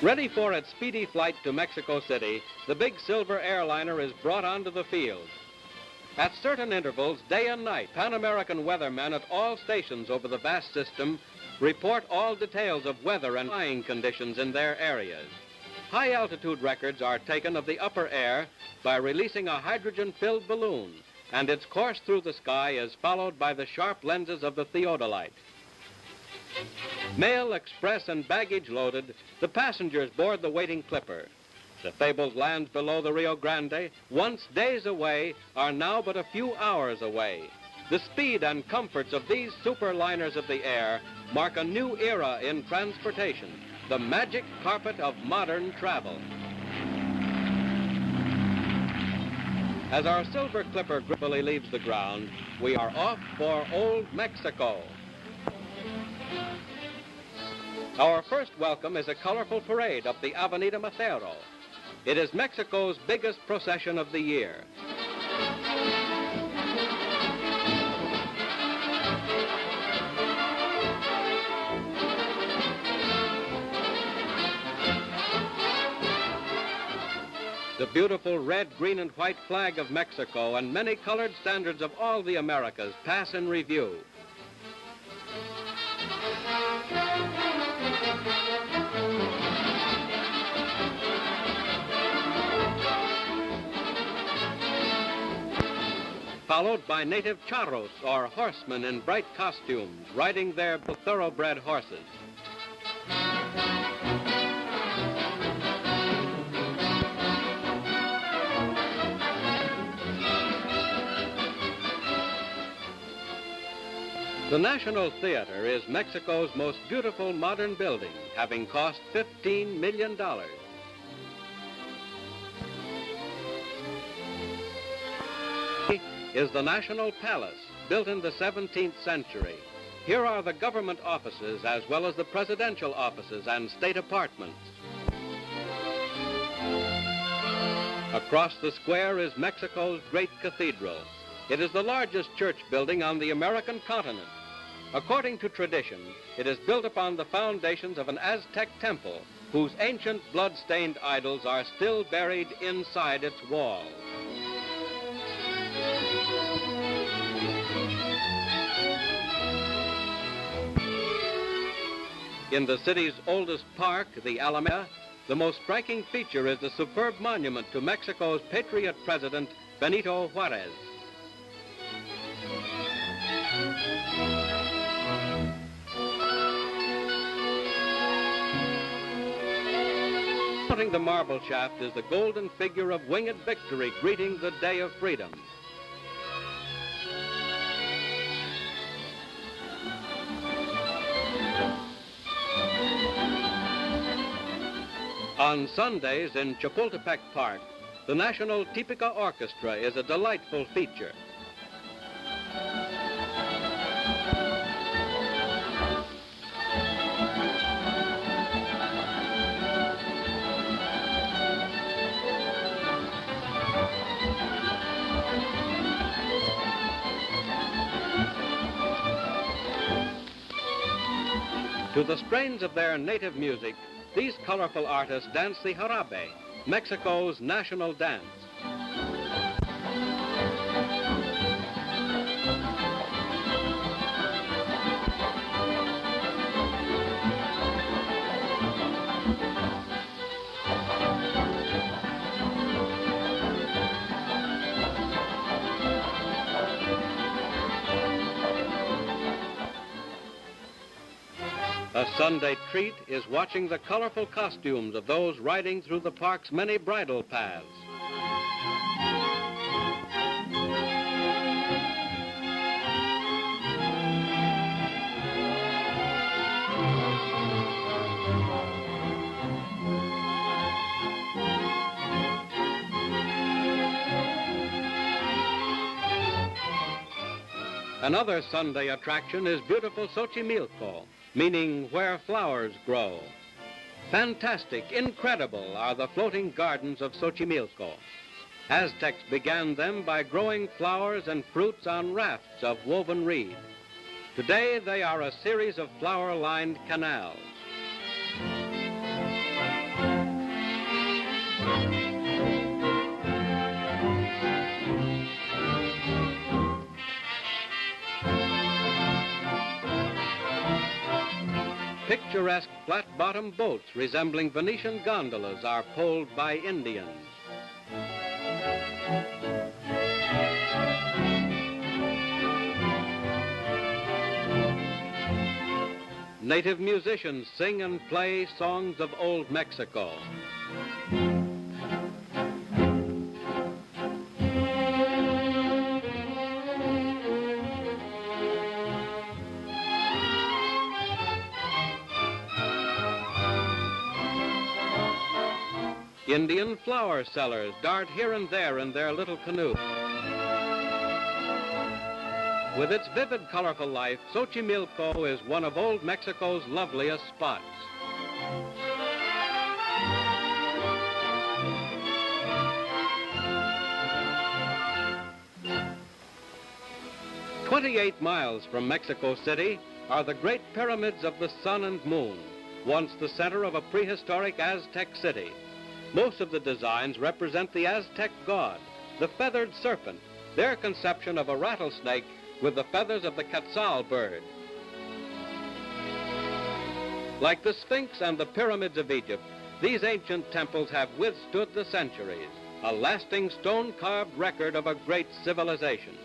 Ready for its speedy flight to Mexico City, the big silver airliner is brought onto the field. At certain intervals, day and night, Pan American weathermen at all stations over the vast system report all details of weather and flying conditions in their areas. High-altitude records are taken of the upper air by releasing a hydrogen-filled balloon, and its course through the sky is followed by the sharp lenses of the theodolite. Mail, express, and baggage loaded, the passengers board the waiting clipper. The fabled lands below the Rio Grande, once days away, are now but a few hours away. The speed and comforts of these superliners of the air mark a new era in transportation, the magic carpet of modern travel. As our silver clipper gracefully leaves the ground, we are off for old Mexico. Our first welcome is a colorful parade up the Avenida Macero. It is Mexico's biggest procession of the year. The beautiful red, green, and white flag of Mexico and many colored standards of all the Americas pass in review. Followed by native charros, or horsemen in bright costumes, riding their thoroughbred horses. The National Theater is Mexico's most beautiful modern building, having cost $15 million. Is the National Palace, built in the 17th century. Here are the government offices as well as the presidential offices and state apartments. Across the square is Mexico's great cathedral. It is the largest church building on the American continent. According to tradition, it is built upon the foundations of an Aztec temple whose ancient blood-stained idols are still buried inside its walls. In the city's oldest park, the Alameda, the most striking feature is the superb monument to Mexico's patriot president, Benito Juarez. Mounting the marble shaft is the golden figure of winged victory greeting the day of freedom. On Sundays in Chapultepec Park, the National Tipica Orchestra is a delightful feature. To the strains of their native music, these colorful artists dance the jarabe, Mexico's national dance. A Sunday treat is watching the colorful costumes of those riding through the park's many bridle paths. Another Sunday attraction is beautiful Xochimilco, meaning where flowers grow. Fantastic, incredible are the floating gardens of Xochimilco. Aztecs began them by growing flowers and fruits on rafts of woven reed. Today they are a series of flower-lined canals. Picturesque flat-bottomed boats resembling Venetian gondolas are pulled by Indians. Native musicians sing and play songs of old Mexico. Indian flower sellers dart here and there in their little canoe. With its vivid, colorful life, Xochimilco is one of old Mexico's loveliest spots. "28 miles from Mexico City are the great pyramids of the sun and moon, once the center of a prehistoric Aztec city. Most of the designs represent the Aztec god, the feathered serpent, their conception of a rattlesnake with the feathers of the quetzal bird. Like the Sphinx and the pyramids of Egypt, these ancient temples have withstood the centuries, a lasting stone-carved record of a great civilization.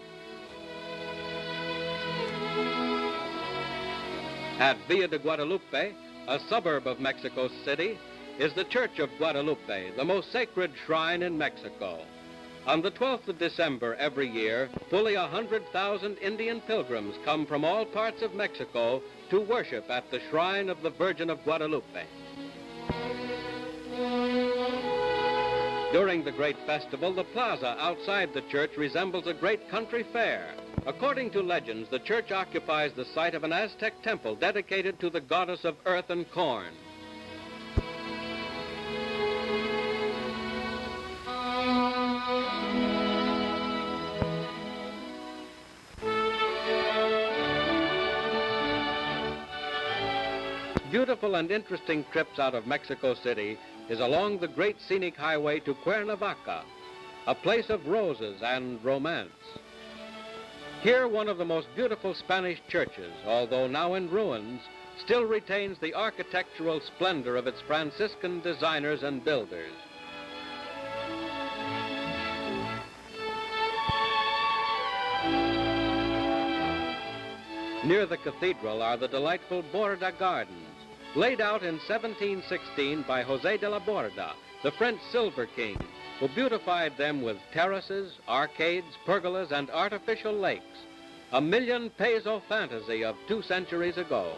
At Villa de Guadalupe, a suburb of Mexico City, is the Church of Guadalupe, the most sacred shrine in Mexico. On the 12th of December every year, fully 100,000 Indian pilgrims come from all parts of Mexico to worship at the shrine of the Virgin of Guadalupe. During the great festival, the plaza outside the church resembles a great country fair. According to legends, the church occupies the site of an Aztec temple dedicated to the goddess of earth and corn. Beautiful and interesting trips out of Mexico City is along the great scenic highway to Cuernavaca, a place of roses and romance. Here, one of the most beautiful Spanish churches, although now in ruins, still retains the architectural splendor of its Franciscan designers and builders. Near the cathedral are the delightful Borda Gardens, laid out in 1716 by José de la Borda, the French Silver King, who beautified them with terraces, arcades, pergolas, and artificial lakes, a million peso fantasy of 2 centuries ago.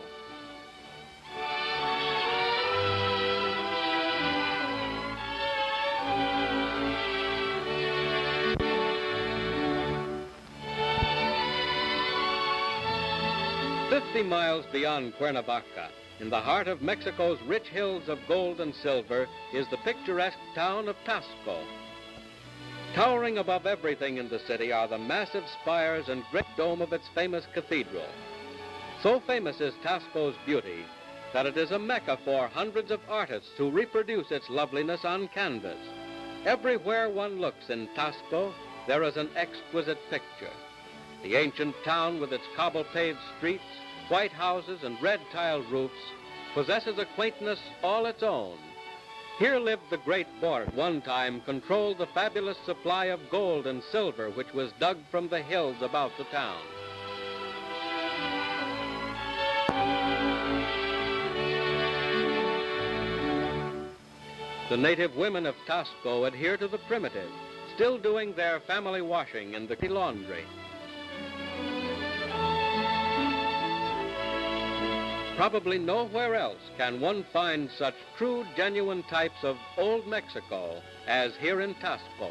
"50 miles beyond Cuernavaca, in the heart of Mexico's rich hills of gold and silver, is the picturesque town of Tasco. Towering above everything in the city are the massive spires and great dome of its famous cathedral. So famous is Tasco's beauty that it is a mecca for hundreds of artists who reproduce its loveliness on canvas. Everywhere one looks in Tasco, there is an exquisite picture. The ancient town with its cobble-paved streets, white houses, and red-tiled roofs possesses a quaintness all its own. Here lived the great Borda, one time controlled the fabulous supply of gold and silver which was dug from the hills about the town. The native women of Tasco adhere to the primitive, still doing their family washing in the laundry. Probably nowhere else can one find such true, genuine types of old Mexico as here in Tasco.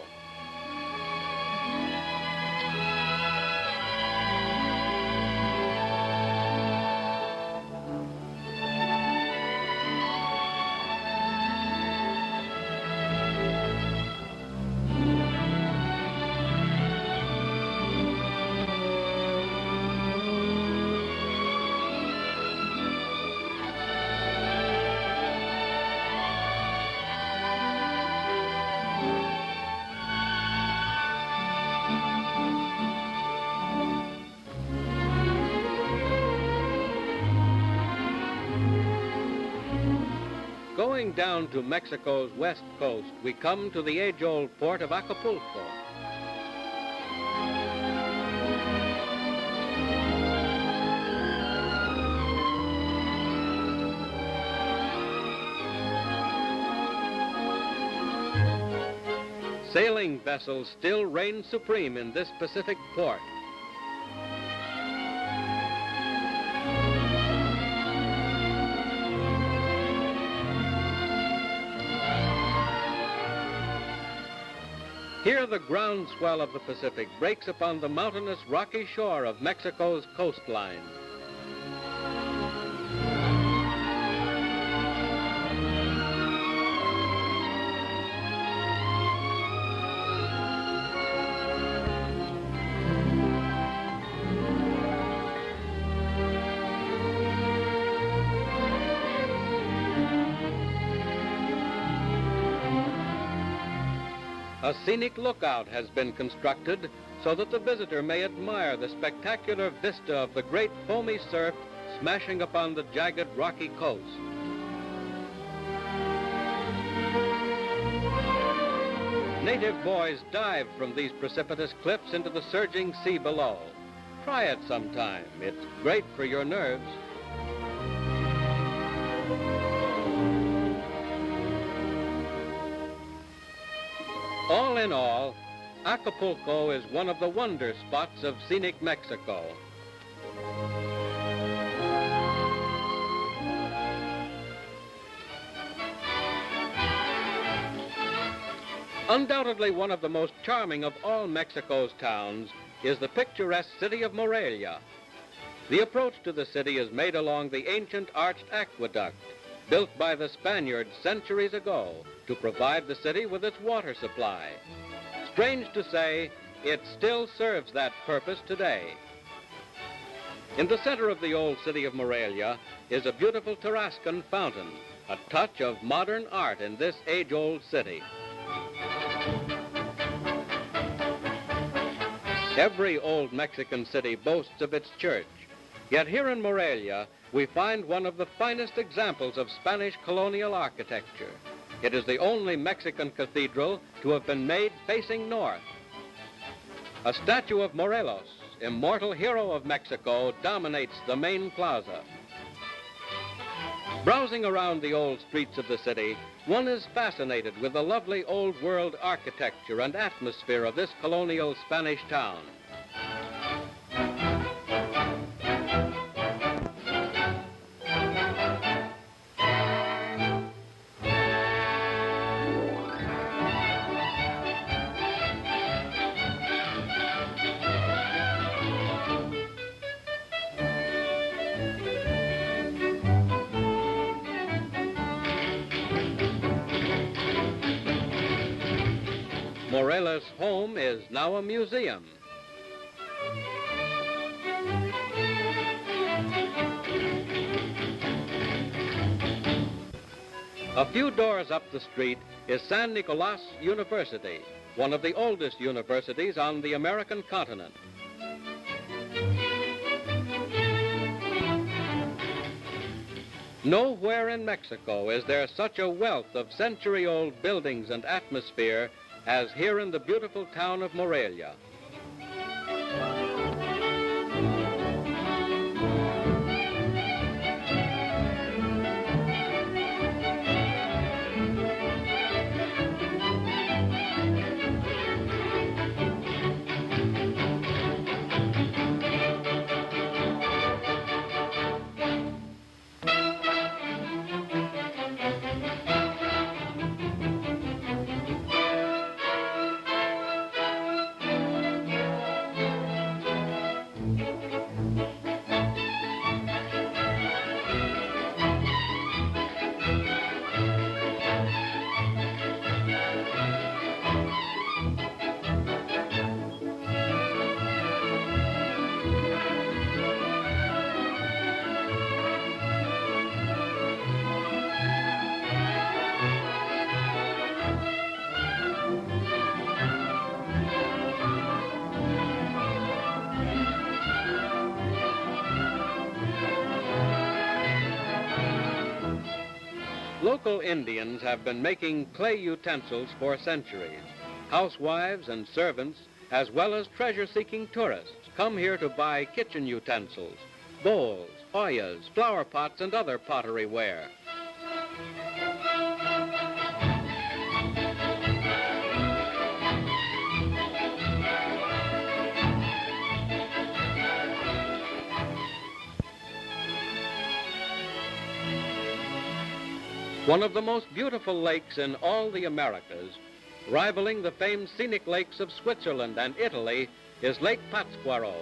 Going down to Mexico's west coast, we come to the age-old port of Acapulco. Sailing vessels still reign supreme in this Pacific port. Here the groundswell of the Pacific breaks upon the mountainous rocky shore of Mexico's coastline. A scenic lookout has been constructed so that the visitor may admire the spectacular vista of the great foamy surf smashing upon the jagged rocky coast. Native boys dive from these precipitous cliffs into the surging sea below. Try it sometime. It's great for your nerves. All in all, Acapulco is one of the wonder spots of scenic Mexico. Undoubtedly one of the most charming of all Mexico's towns is the picturesque city of Morelia. The approach to the city is made along the ancient arched aqueduct, built by the Spaniards centuries ago to provide the city with its water supply. Strange to say, it still serves that purpose today. In the center of the old city of Morelia is a beautiful Tarascan fountain, a touch of modern art in this age-old city. Every old Mexican city boasts of its church, yet here in Morelia, we find one of the finest examples of Spanish colonial architecture. It is the only Mexican cathedral to have been made facing north. A statue of Morelos, immortal hero of Mexico, dominates the main plaza. Browsing around the old streets of the city, one is fascinated with the lovely old world architecture and atmosphere of this colonial Spanish town. Morelos' home is now a museum. A few doors up the street is San Nicolas University, one of the oldest universities on the American continent. Nowhere in Mexico is there such a wealth of century-old buildings and atmosphere as here in the beautiful town of Morelia. Local Indians have been making clay utensils for centuries. Housewives and servants, as well as treasure-seeking tourists, come here to buy kitchen utensils, bowls, hoyas, flower pots, and other pottery ware. One of the most beautiful lakes in all the Americas, rivaling the famed scenic lakes of Switzerland and Italy, is Lake Pátzcuaro.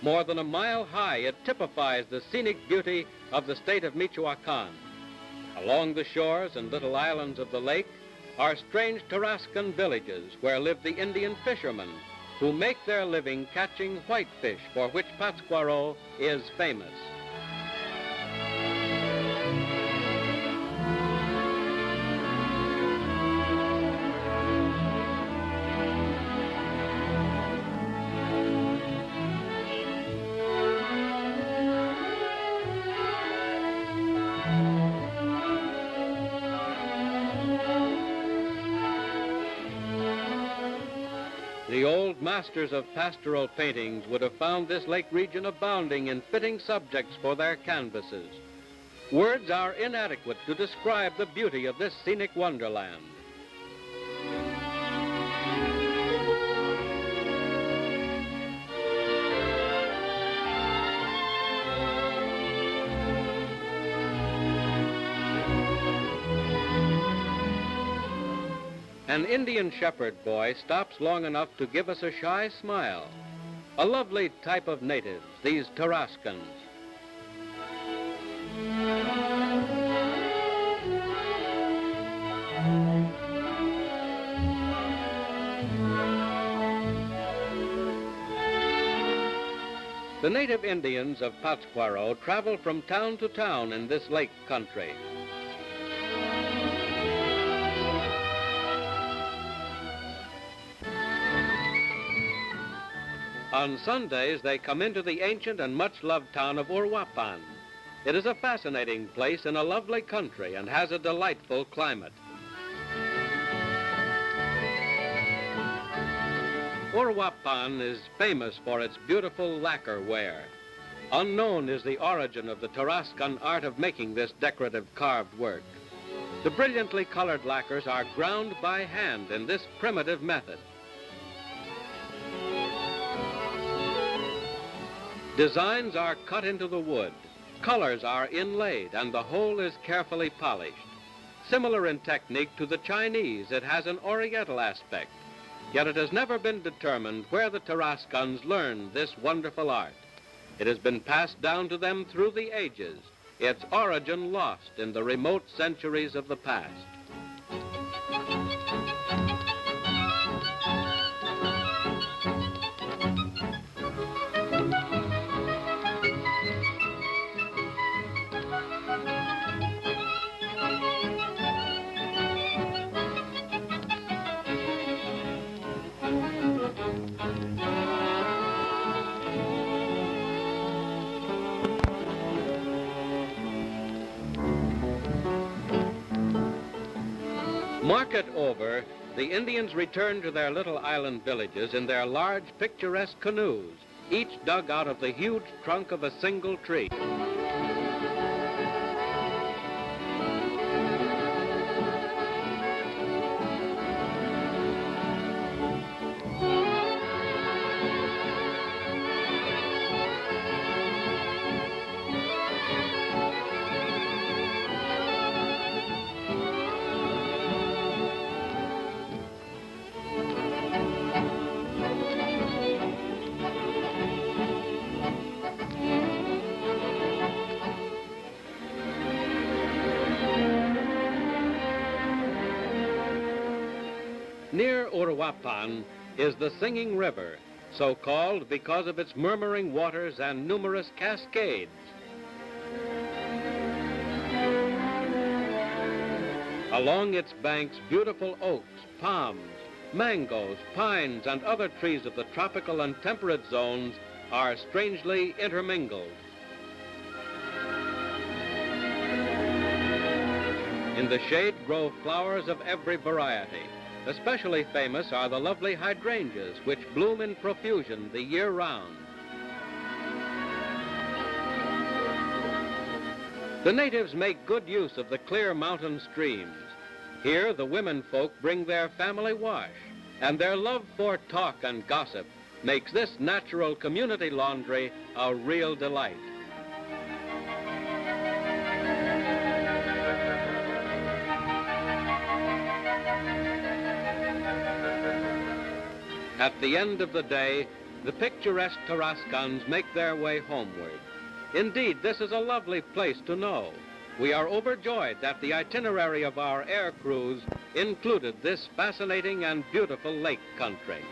More than a mile high, it typifies the scenic beauty of the state of Michoacán. Along the shores and little islands of the lake are strange Tarascan villages where live the Indian fishermen who make their living catching whitefish, for which Pátzcuaro is famous. The old masters of pastoral paintings would have found this lake region abounding in fitting subjects for their canvases. Words are inadequate to describe the beauty of this scenic wonderland. An Indian shepherd boy stops long enough to give us a shy smile. A lovely type of natives, these Tarascans. The native Indians of Pátzcuaro travel from town to town in this lake country. On Sundays, they come into the ancient and much-loved town of Uruapan. It is a fascinating place in a lovely country and has a delightful climate. Uruapan is famous for its beautiful lacquer ware. Unknown is the origin of the Tarascan art of making this decorative carved work. The brilliantly colored lacquers are ground by hand in this primitive method. Designs are cut into the wood, colors are inlaid, and the whole is carefully polished. Similar in technique to the Chinese, it has an oriental aspect, yet it has never been determined where the Tarascans learned this wonderful art. It has been passed down to them through the ages, its origin lost in the remote centuries of the past. Market over, the Indians return to their little island villages in their large, picturesque canoes, each dug out of the huge trunk of a single tree. Near Uruapan is the Singing River, so called because of its murmuring waters and numerous cascades. Along its banks, beautiful oaks, palms, mangoes, pines, and other trees of the tropical and temperate zones are strangely intermingled. In the shade grow flowers of every variety. Especially famous are the lovely hydrangeas, which bloom in profusion the year round. The natives make good use of the clear mountain streams. Here the women folk bring their family wash, and their love for talk and gossip makes this natural community laundry a real delight. At the end of the day, the picturesque Tarascans make their way homeward. Indeed, this is a lovely place to know. We are overjoyed that the itinerary of our air cruise included this fascinating and beautiful lake country.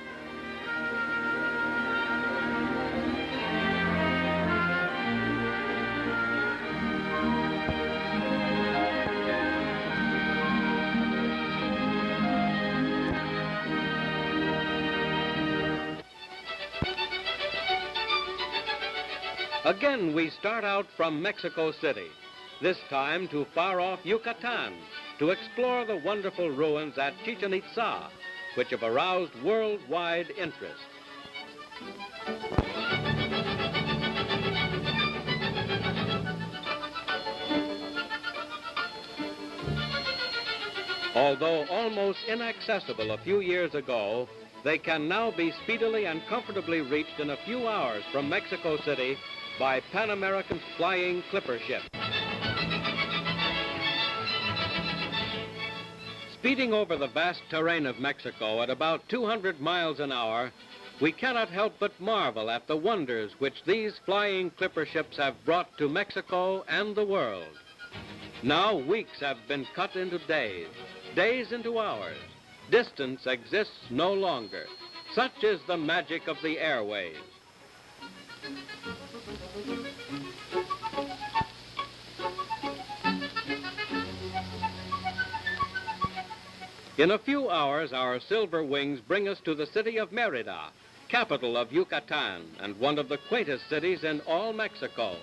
Again, we start out from Mexico City, this time to far-off Yucatan, to explore the wonderful ruins at Chichen Itza, which have aroused worldwide interest. Although almost inaccessible a few years ago, they can now be speedily and comfortably reached in a few hours from Mexico City by Pan American's flying clipper ship. Speeding over the vast terrain of Mexico at about 200 miles an hour, we cannot help but marvel at the wonders which these flying clipper ships have brought to Mexico and the world. Now weeks have been cut into days, days into hours. Distance exists no longer. Such is the magic of the airways. In a few hours, our silver wings bring us to the city of Mérida, capital of Yucatan, and one of the quaintest cities in all Mexico.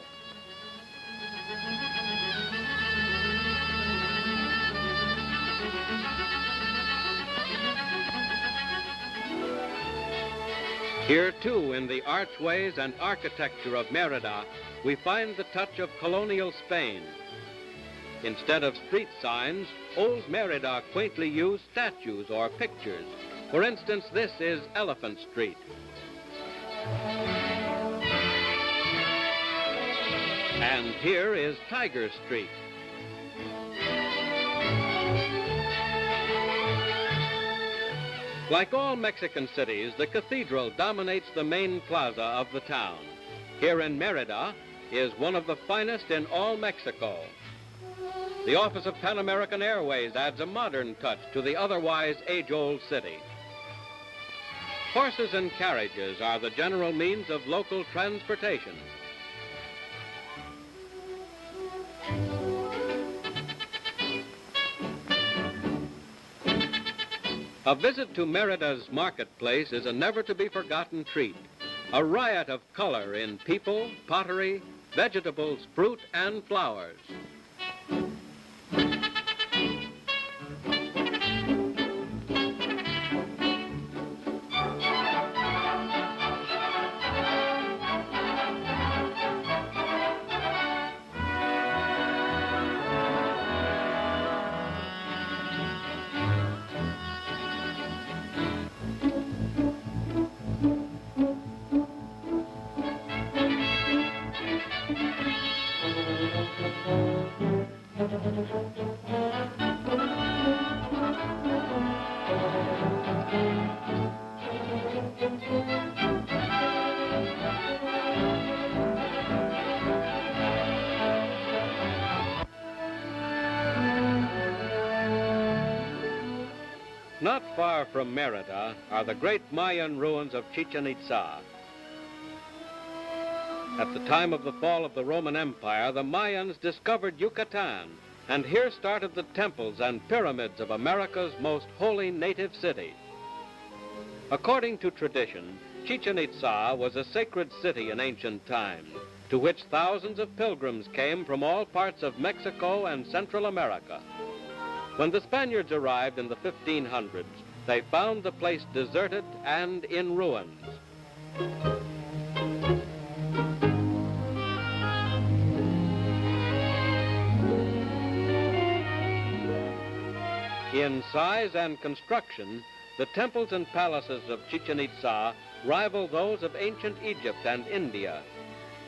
Here, too, in the archways and architecture of Mérida, we find the touch of colonial Spain. Instead of street signs, old Mérida quaintly used statues or pictures. For instance, this is Elephant Street. And here is Tiger Street. Like all Mexican cities, the cathedral dominates the main plaza of the town. Here in Mérida is one of the finest in all Mexico. The office of Pan American Airways adds a modern touch to the otherwise age-old city. Horses and carriages are the general means of local transportation. A visit to Mérida's marketplace is a never-to-be-forgotten treat. A riot of color in people, pottery, vegetables, fruit, and flowers. Not far from Mérida are the great Mayan ruins of Chichen Itza. At the time of the fall of the Roman Empire, the Mayans discovered Yucatan, and here started the temples and pyramids of America's most holy native city. According to tradition, Chichen Itza was a sacred city in ancient times, to which thousands of pilgrims came from all parts of Mexico and Central America. When the Spaniards arrived in the 1500s, they found the place deserted and in ruins. In size and construction, the temples and palaces of Chichen Itza rival those of ancient Egypt and India.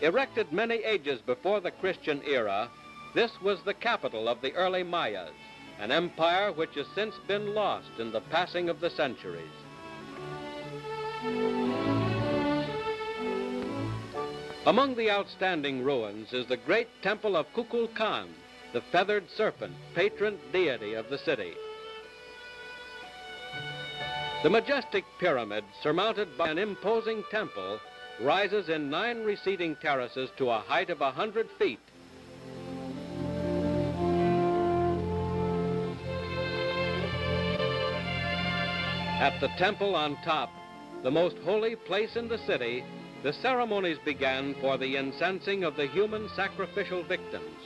Erected many ages before the Christian era, this was the capital of the early Mayas, an empire which has since been lost in the passing of the centuries. Among the outstanding ruins is the great temple of Kukulkan, the feathered serpent, patron deity of the city. The majestic pyramid, surmounted by an imposing temple, rises in 9 receding terraces to a height of 100 feet. At the temple on top, the most holy place in the city, the ceremonies began for the incensing of the human sacrificial victims.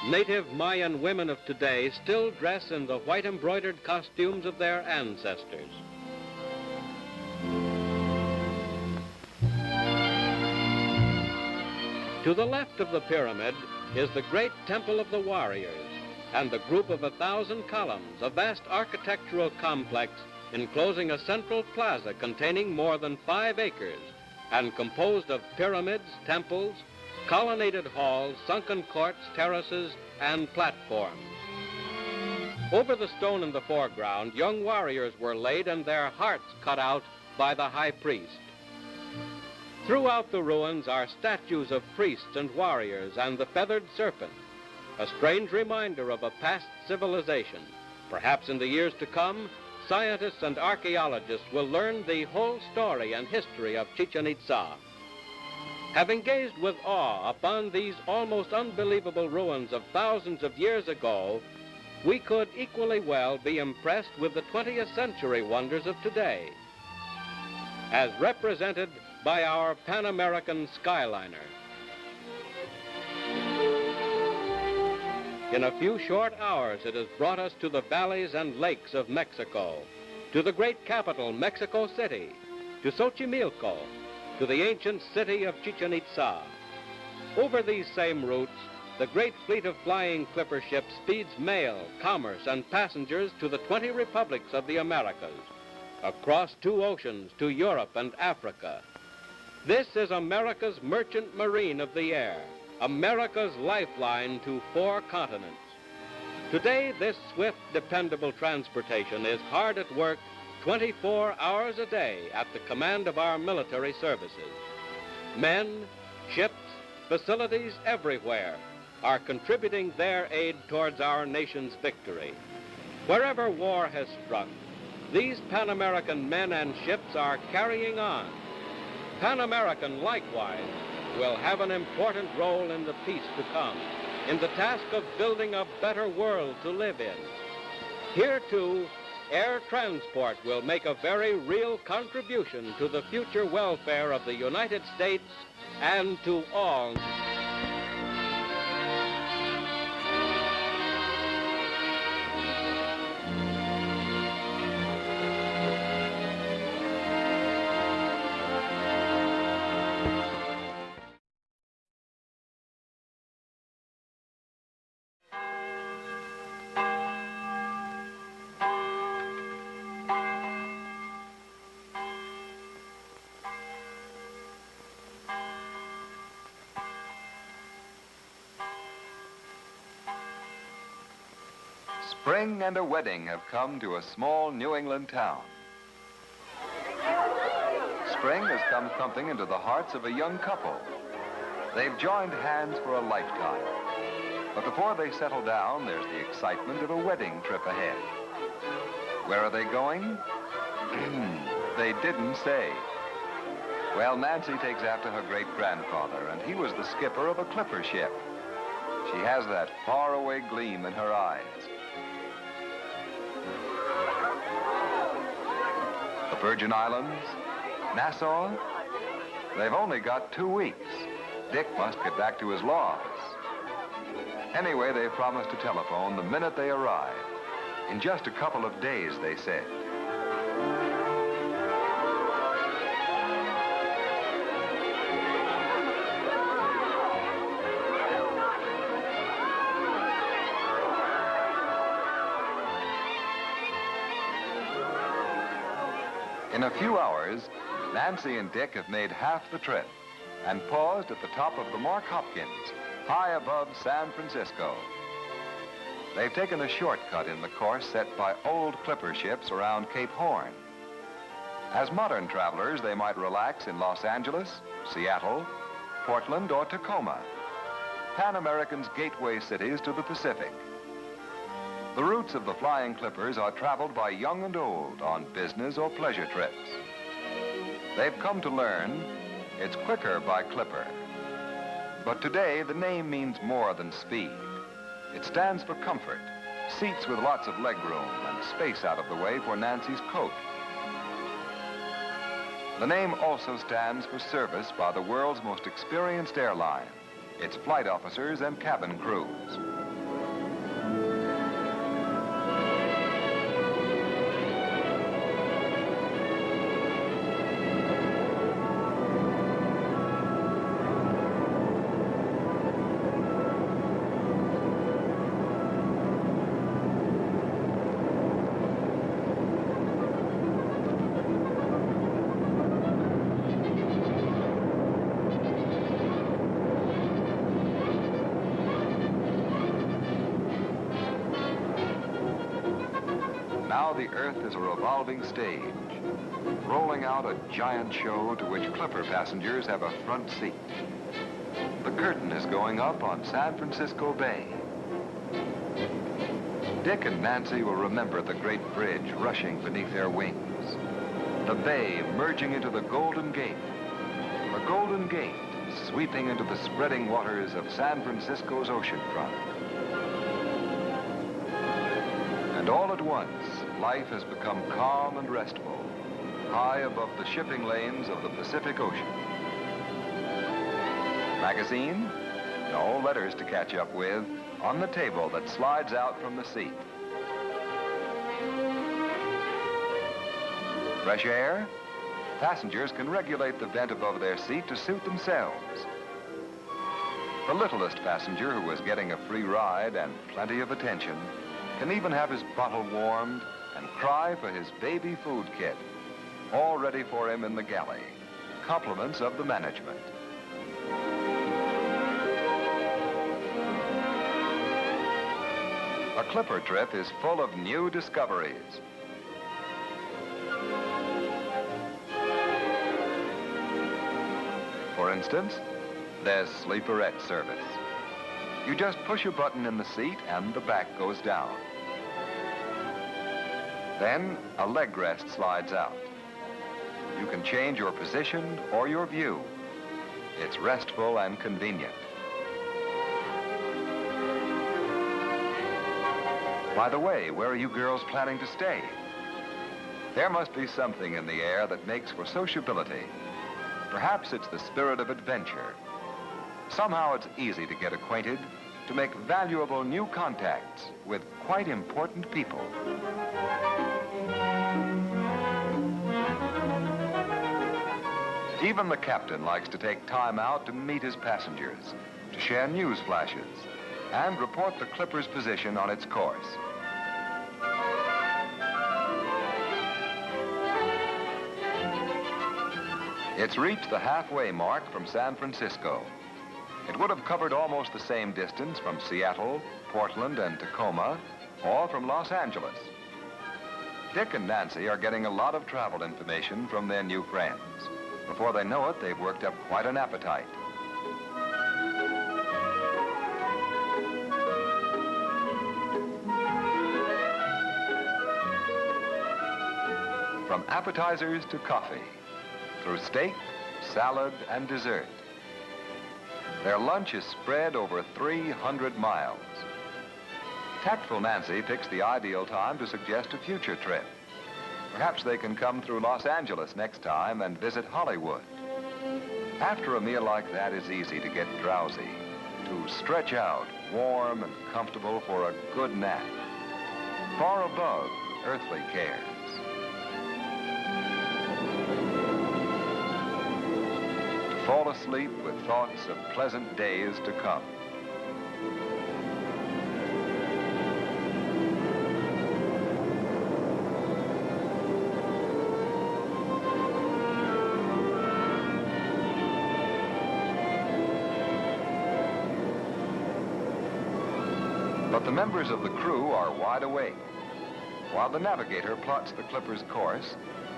Native Mayan women of today still dress in the white embroidered costumes of their ancestors. To the left of the pyramid is the great Temple of the Warriors and the group of 1,000 columns, a vast architectural complex enclosing a central plaza containing more than 5 acres and composed of pyramids, temples, colonnaded halls, sunken courts, terraces, and platforms. Over the stone in the foreground, young warriors were laid and their hearts cut out by the high priest. Throughout the ruins are statues of priests and warriors and the feathered serpent, a strange reminder of a past civilization. Perhaps in the years to come, scientists and archaeologists will learn the whole story and history of Chichen Itza. Having gazed with awe upon these almost unbelievable ruins of thousands of years ago, we could equally well be impressed with the 20th century wonders of today, as represented by our Pan American Skyliner. In a few short hours, it has brought us to the valleys and lakes of Mexico, to the great capital, Mexico City, to Xochimilco, to the ancient city of Chichen Itza. Over these same routes, the great fleet of flying clipper ships speeds mail, commerce, and passengers to the 20 republics of the Americas, across 2 oceans to Europe and Africa. This is America's merchant marine of the air, America's lifeline to 4 continents. Today, this swift, dependable transportation is hard at work 24 hours a day at the command of our military services. Men, ships, facilities everywhere are contributing their aid towards our nation's victory. Wherever war has struck, these Pan American men and ships are carrying on. Pan American, likewise, will have an important role in the peace to come, in the task of building a better world to live in. Here, too, air transport will make a very real contribution to the future welfare of the United States and to all. Spring and a wedding have come to a small New England town. Spring has come thumping into the hearts of a young couple. They've joined hands for a lifetime. But before they settle down, there's the excitement of a wedding trip ahead. Where are they going? They didn't say. Well, Nancy takes after her great-grandfather, and he was the skipper of a clipper ship. She has that faraway gleam in her eyes. The Virgin Islands? Nassau? They've only got 2 weeks. Dick must get back to his logs. Anyway, they've promised to telephone the minute they arrive. In just a couple of days, they said. In a few hours, Nancy and Dick have made half the trip and paused at the top of the Mark Hopkins, high above San Francisco. They've taken a shortcut in the course set by old clipper ships around Cape Horn. As modern travelers, they might relax in Los Angeles, Seattle, Portland, or Tacoma, Pan American's gateway cities to the Pacific. The routes of the flying clippers are traveled by young and old on business or pleasure trips. They've come to learn it's quicker by clipper. But today, the name means more than speed. It stands for comfort, seats with lots of legroom and space out of the way for Nancy's coat. The name also stands for service by the world's most experienced airline, its flight officers and cabin crews. Now the Earth is a revolving stage, rolling out a giant show to which clipper passengers have a front seat. The curtain is going up on San Francisco Bay. Dick and Nancy will remember the great bridge rushing beneath their wings, the bay merging into the Golden Gate, the Golden Gate sweeping into the spreading waters of San Francisco's oceanfront. And all at once, life has become calm and restful, high above the shipping lanes of the Pacific Ocean. Magazine? No, letters to catch up with on the table that slides out from the seat. Fresh air? Passengers can regulate the vent above their seat to suit themselves. The littlest passenger who is getting a free ride and plenty of attention can even have his bottle warmed and cry for his baby food kit, all ready for him in the galley. Compliments of the management. A clipper trip is full of new discoveries. For instance, there's sleeperette service. You just push a button in the seat and the back goes down. Then a leg rest slides out. You can change your position or your view. It's restful and convenient. By the way, where are you girls planning to stay? There must be something in the air that makes for sociability. Perhaps it's the spirit of adventure. Somehow it's easy to get acquainted, to make valuable new contacts with quite important people. Even the captain likes to take time out to meet his passengers, to share news flashes, and report the clipper's position on its course. It's reached the halfway mark from San Francisco. It would have covered almost the same distance from Seattle, Portland, and Tacoma, or from Los Angeles. Dick and Nancy are getting a lot of travel information from their new friends. Before they know it, they've worked up quite an appetite. From appetizers to coffee, through steak, salad, and dessert. Their lunch is spread over 300 miles. Tactful Nancy picks the ideal time to suggest a future trip. Perhaps they can come through Los Angeles next time and visit Hollywood. After a meal like that, it's easy to get drowsy, to stretch out, warm and comfortable for a good nap, far above earthly cares. To fall asleep with thoughts of pleasant days to come. But the members of the crew are wide awake. While the navigator plots the Clipper's course,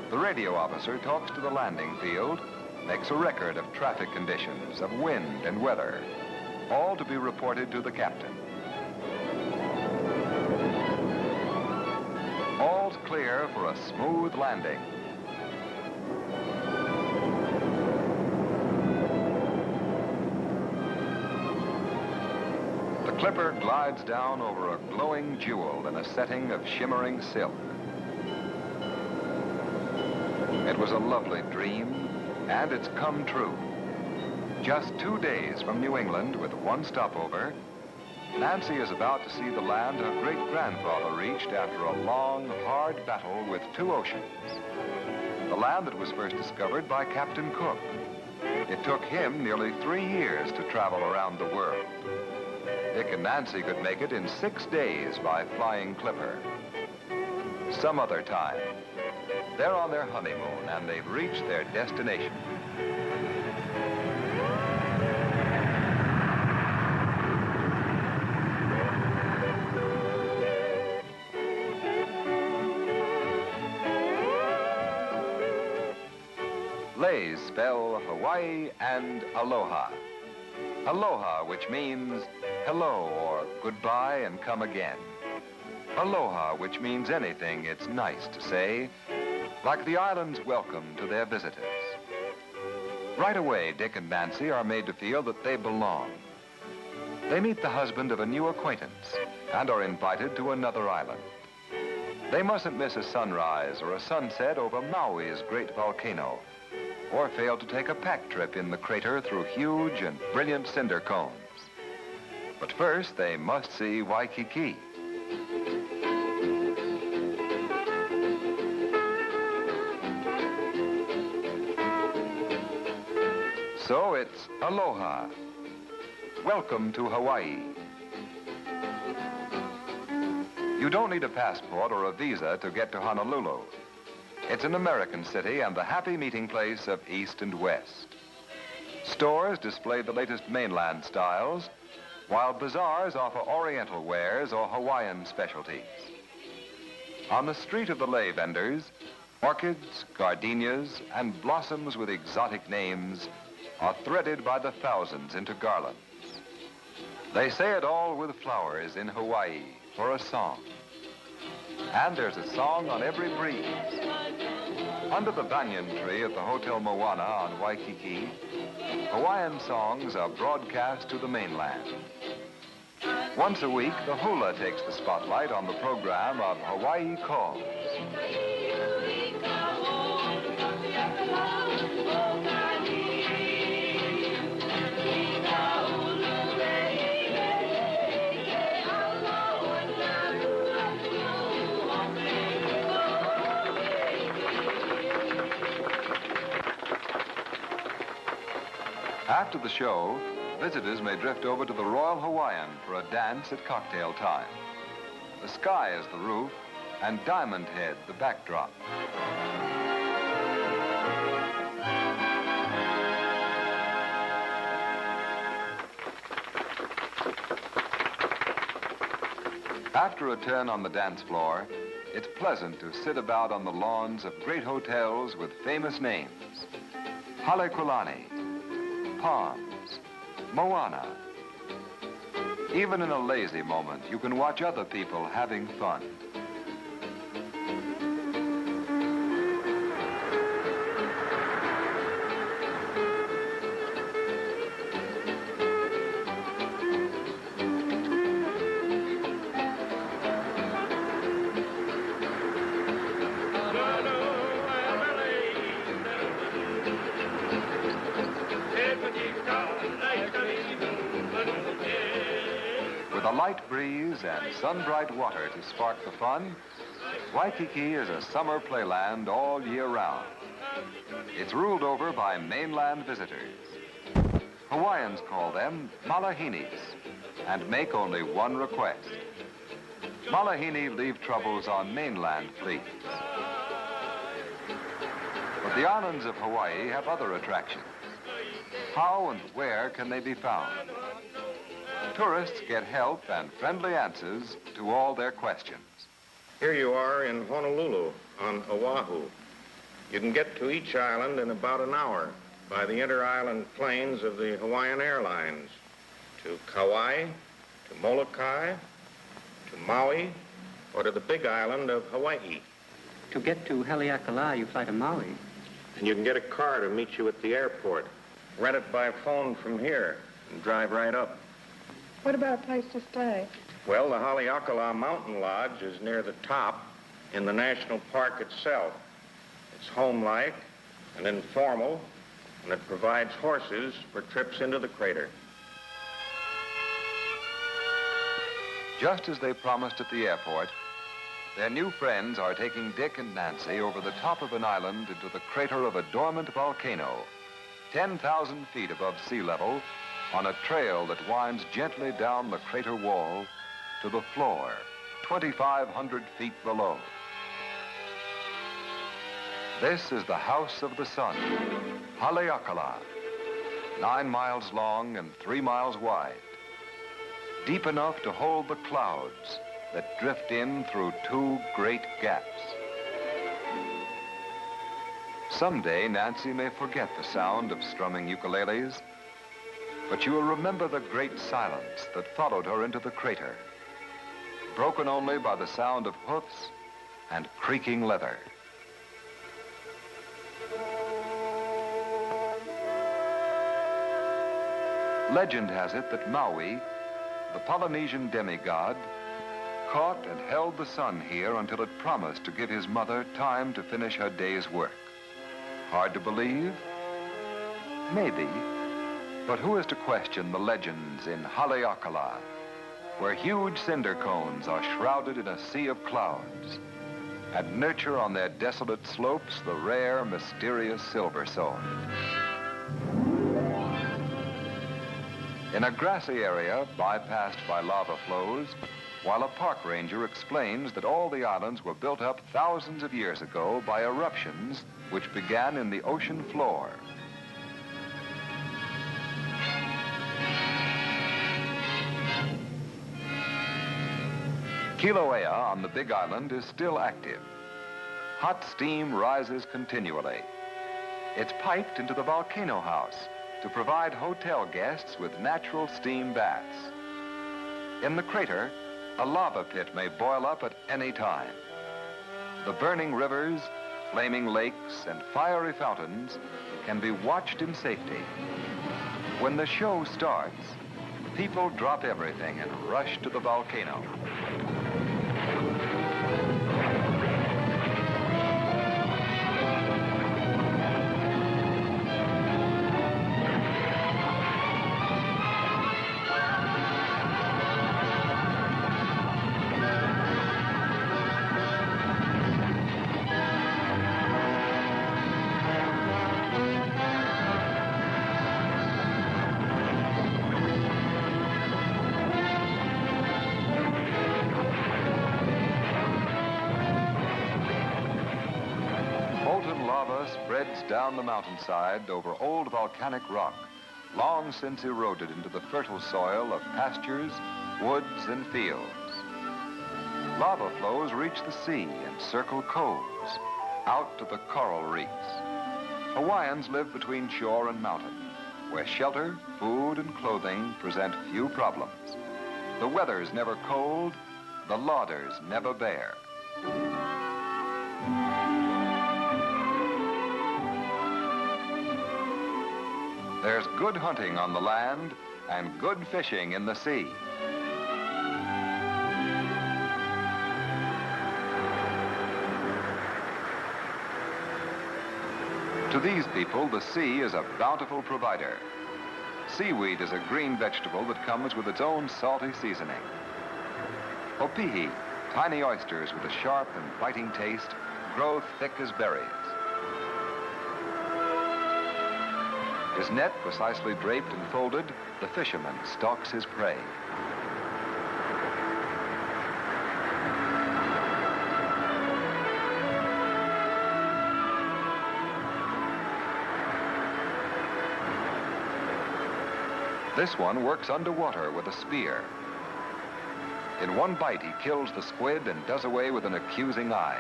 the radio officer talks to the landing field, makes a record of traffic conditions, of wind and weather, all to be reported to the captain. All's clear for a smooth landing. The Clipper glides down over a glowing jewel in a setting of shimmering silk. It was a lovely dream, and it's come true. Just 2 days from New England with one stopover, Nancy is about to see the land her great-grandfather reached after a long, hard battle with 2 oceans. The land that was first discovered by Captain Cook. It took him nearly 3 years to travel around the world. Dick and Nancy could make it in 6 days by flying Clipper. Some other time, they're on their honeymoon and they've reached their destination. Lays spell Hawaii and aloha. Aloha, which means hello or goodbye and come again. Aloha, which means anything it's nice to say, like the island's welcome to their visitors. Right away, Dick and Nancy are made to feel that they belong. They meet the husband of a new acquaintance and are invited to another island. They mustn't miss a sunrise or a sunset over Maui's great volcano, or fail to take a pack trip in the crater through huge and brilliant cinder cones. But first, they must see Waikiki. So it's aloha. Welcome to Hawaii. You don't need a passport or a visa to get to Honolulu. It's an American city and the happy meeting place of East and West. Stores display the latest mainland styles, while bazaars offer Oriental wares or Hawaiian specialties. On the street of the lei vendors, orchids, gardenias, and blossoms with exotic names are threaded by the thousands into garlands. They say it all with flowers in Hawaii for a song. And there's a song on every breeze. Under the banyan tree at the Hotel Moana on Waikiki, Hawaiian songs are broadcast to the mainland. Once a week, the hula takes the spotlight on the program of Hawaii Calls. After the show, visitors may drift over to the Royal Hawaiian for a dance at cocktail time. The sky is the roof, and Diamond Head the backdrop. After a turn on the dance floor, it's pleasant to sit about on the lawns of great hotels with famous names. Halekulani, Palms, Moana. Even in a lazy moment, you can watch other people having fun. and sun-bright water to spark the fun, Waikiki is a summer playland all year round. It's ruled over by mainland visitors. Hawaiians call them malahinis and make only one request. Malahini leave troubles on mainland fleets. But the islands of Hawaii have other attractions. How and where can they be found? Tourists get help and friendly answers to all their questions. Here you are in Honolulu on Oahu. You can get to each island in about an hour by the inter-island planes of the Hawaiian Airlines to Kauai, to Molokai, to Maui, or to the big island of Hawaii. To get to Haleakala, you fly to Maui. And you can get a car to meet you at the airport. Rent it by phone from here and drive right up. What about a place to stay? Well, the Haleakala Mountain Lodge is near the top in the national park itself. It's homelike and informal, and it provides horses for trips into the crater. Just as they promised at the airport, their new friends are taking Dick and Nancy over the top of an island into the crater of a dormant volcano, 10,000 feet above sea level, on a trail that winds gently down the crater wall to the floor, 2,500 feet below. This is the House of the Sun, Haleakala, 9 miles long and 3 miles wide, deep enough to hold the clouds that drift in through 2 great gaps. Someday, Nancy may forget the sound of strumming ukuleles, but you will remember the great silence that followed her into the crater, broken only by the sound of hoofs and creaking leather. Legend has it that Maui, the Polynesian demigod, caught and held the sun here until it promised to give his mother time to finish her day's work. Hard to believe? Maybe. But who is to question the legends in Haleakala, where huge cinder cones are shrouded in a sea of clouds and nurture on their desolate slopes the rare, mysterious silverstone? In a grassy area bypassed by lava flows, while a park ranger explains that all the islands were built up thousands of years ago by eruptions which began in the ocean floor. Kilauea on the Big Island is still active. Hot steam rises continually. It's piped into the volcano house to provide hotel guests with natural steam baths. In the crater, a lava pit may boil up at any time. The burning rivers, flaming lakes, and fiery fountains can be watched in safety. When the show starts, people drop everything and rush to the volcano. Spreads down the mountainside over old volcanic rock, long since eroded into the fertile soil of pastures, woods, and fields. Lava flows reach the sea and circle coves, out to the coral reefs. Hawaiians live between shore and mountain, where shelter, food, and clothing present few problems. The weather's never cold, the lauders never bare. There's good hunting on the land and good fishing in the sea. To these people, the sea is a bountiful provider. Seaweed is a green vegetable that comes with its own salty seasoning. Opihi, tiny oysters with a sharp and biting taste, grow thick as berries. His net precisely draped and folded, the fisherman stalks his prey. This one works underwater with a spear. In one bite, he kills the squid and does away with an accusing eye.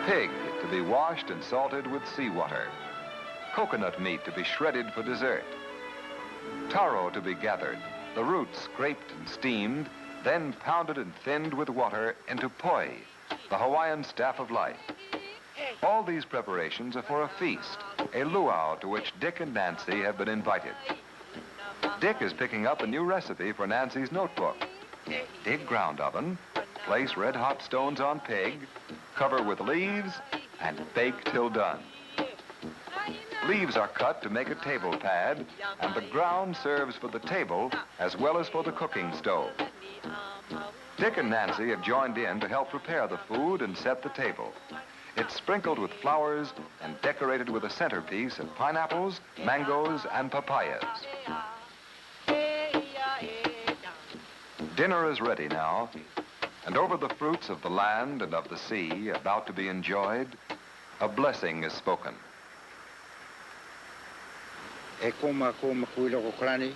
Pig to be washed and salted with seawater. Coconut meat to be shredded for dessert. Taro to be gathered, the roots scraped and steamed, then pounded and thinned with water into poi, the Hawaiian staff of life. All these preparations are for a feast, a luau to which Dick and Nancy have been invited. Dick is picking up a new recipe for Nancy's notebook. Dig ground oven, place red-hot stones on pig, cover with leaves, and bake till done. Leaves are cut to make a table pad, and the ground serves for the table as well as for the cooking stove. Dick and Nancy have joined in to help prepare the food and set the table. It's sprinkled with flowers and decorated with a centerpiece of pineapples, mangoes, and papayas. Dinner is ready now, and over the fruits of the land and of the sea about to be enjoyed, a blessing is spoken. E koma koma kuilo krani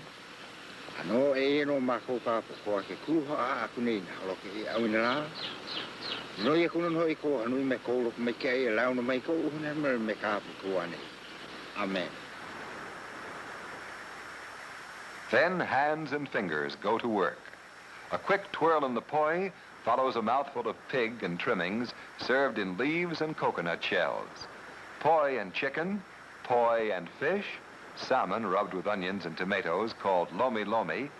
ano e no mako pa ko ke ku ha akuni na lo ke awina no ye kuno no iko anu me ko lo me ke la no me ko na me ka ku ani. Amen. Then hands and fingers go to work. A quick twirl in the poi follows a mouthful of pig and trimmings served in leaves and coconut shells. Poi and chicken, poi and fish, salmon rubbed with onions and tomatoes called lomi lomi,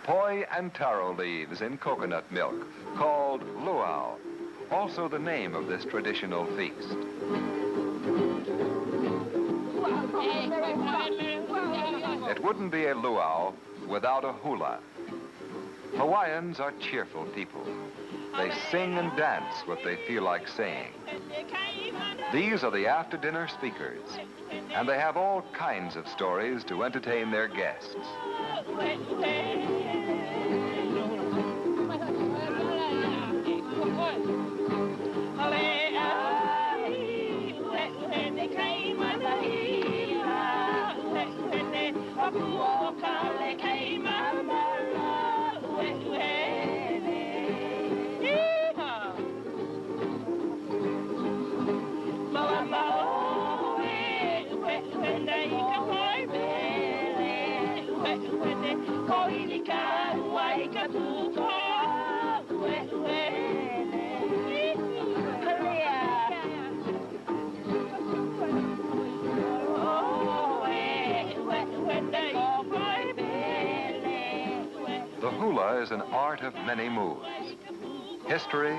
poi and taro leaves in coconut milk called luau, also the name of this traditional feast. It wouldn't be a luau without a hula. Hawaiians are cheerful people. They sing and dance what they feel like saying. These are the after-dinner speakers, and they have all kinds of stories to entertain their guests. The hula is an art of many moves. History,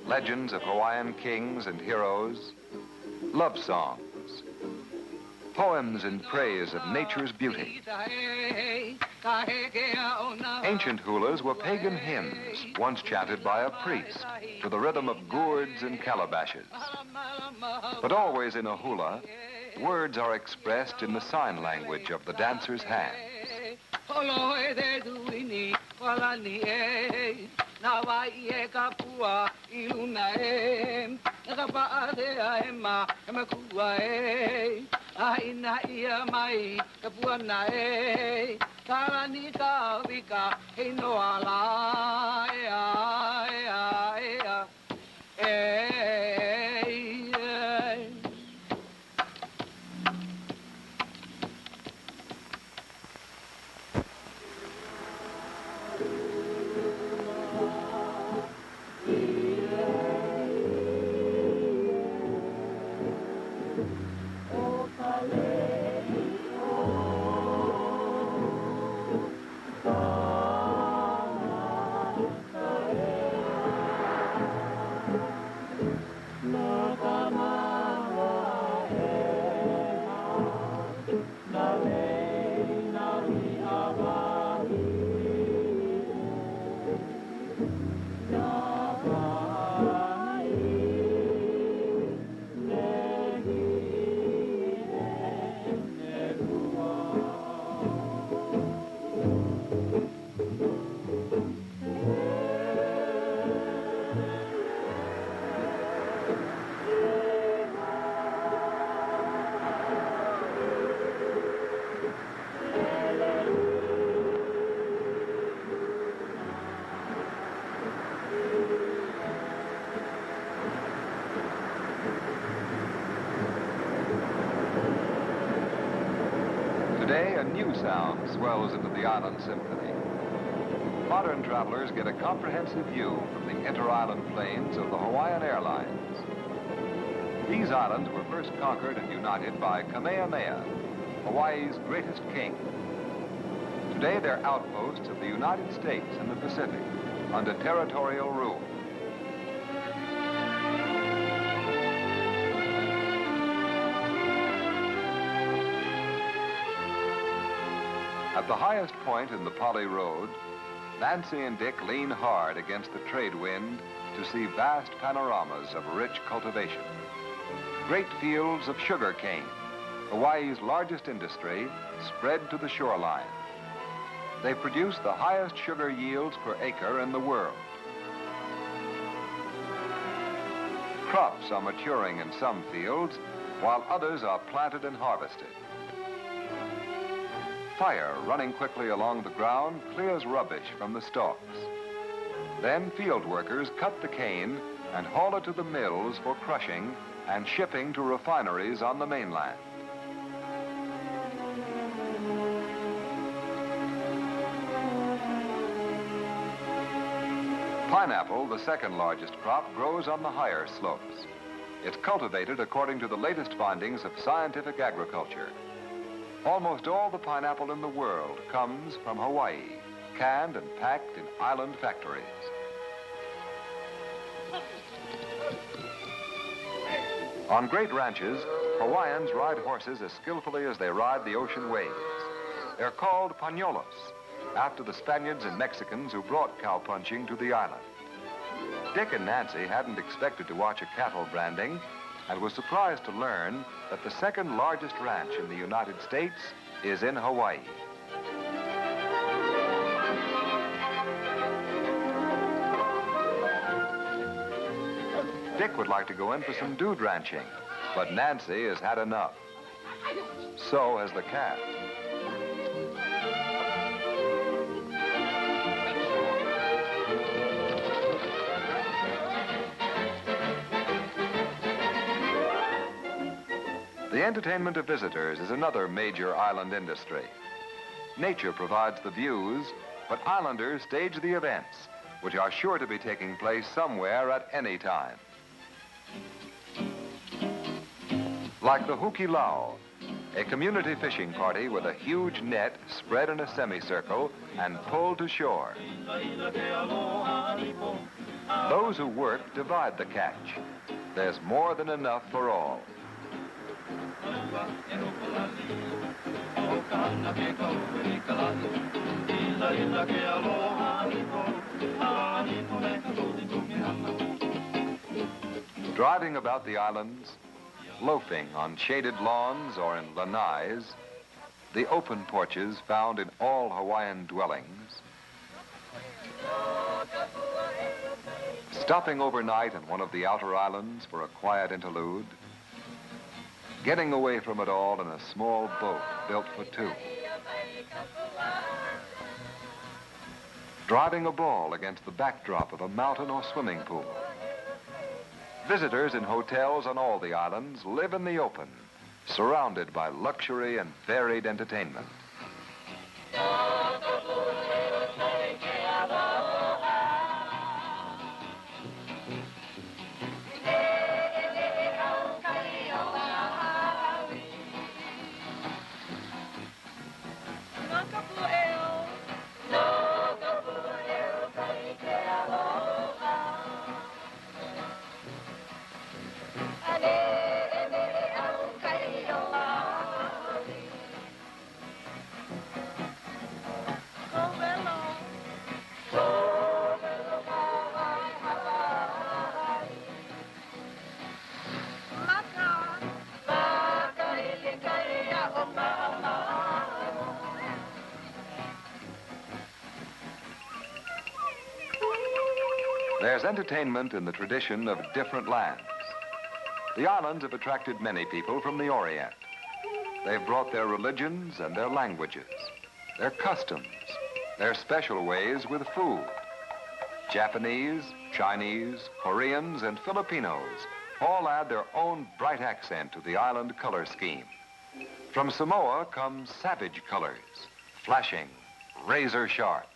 legends of Hawaiian kings and heroes, love songs, poems in praise of nature's beauty. Ancient hulas were pagan hymns, once chanted by a priest, to the rhythm of gourds and calabashes. But always in a hula, words are expressed in the sign language of the dancer's hands. Today, a new sound swells into the island symphony. Modern travelers get a comprehensive view from the inter-island plains of the Hawaiian Airlines. These islands were first conquered and united by Kamehameha, Hawaii's greatest king. Today, they're outposts of the United States in the Pacific under territorial rule. At the highest point in the Pali Road, Nancy and Dick lean hard against the trade wind to see vast panoramas of rich cultivation. Great fields of sugar cane, Hawaii's largest industry, spread to the shoreline. They produce the highest sugar yields per acre in the world. Crops are maturing in some fields, while others are planted and harvested. Fire running quickly along the ground clears rubbish from the stalks. Then field workers cut the cane and haul it to the mills for crushing and shipping to refineries on the mainland. Pineapple, the second largest crop, grows on the higher slopes. It's cultivated according to the latest findings of scientific agriculture. Almost all the pineapple in the world comes from Hawaii, canned and packed in island factories. On great ranches, Hawaiians ride horses as skillfully as they ride the ocean waves. They're called pañolos, after the Spaniards and Mexicans who brought cowpunching to the island. Dick and Nancy hadn't expected to watch a cattle branding and was surprised to learn that the second largest ranch in the United States is in Hawaii. Dick would like to go in for some dude ranching, but Nancy has had enough. So has the cat. The entertainment of visitors is another major island industry. Nature provides the views, but islanders stage the events, which are sure to be taking place somewhere at any time. Like the Hukilau, a community fishing party with a huge net spread in a semicircle and pulled to shore. Those who work divide the catch. There's more than enough for all. Driving about the islands, loafing on shaded lawns or in lanais, the open porches found in all Hawaiian dwellings, stopping overnight in one of the outer islands for a quiet interlude, getting away from it all in a small boat built for two, driving a ball against the backdrop of a mountain or swimming pool. Visitors in hotels on all the islands live in the open, surrounded by luxury and varied entertainment. There's entertainment in the tradition of different lands. The islands have attracted many people from the Orient. They've brought their religions and their languages, their customs, their special ways with food. Japanese, Chinese, Koreans, and Filipinos all add their own bright accent to the island color scheme. From Samoa comes savage colors, flashing, razor sharp.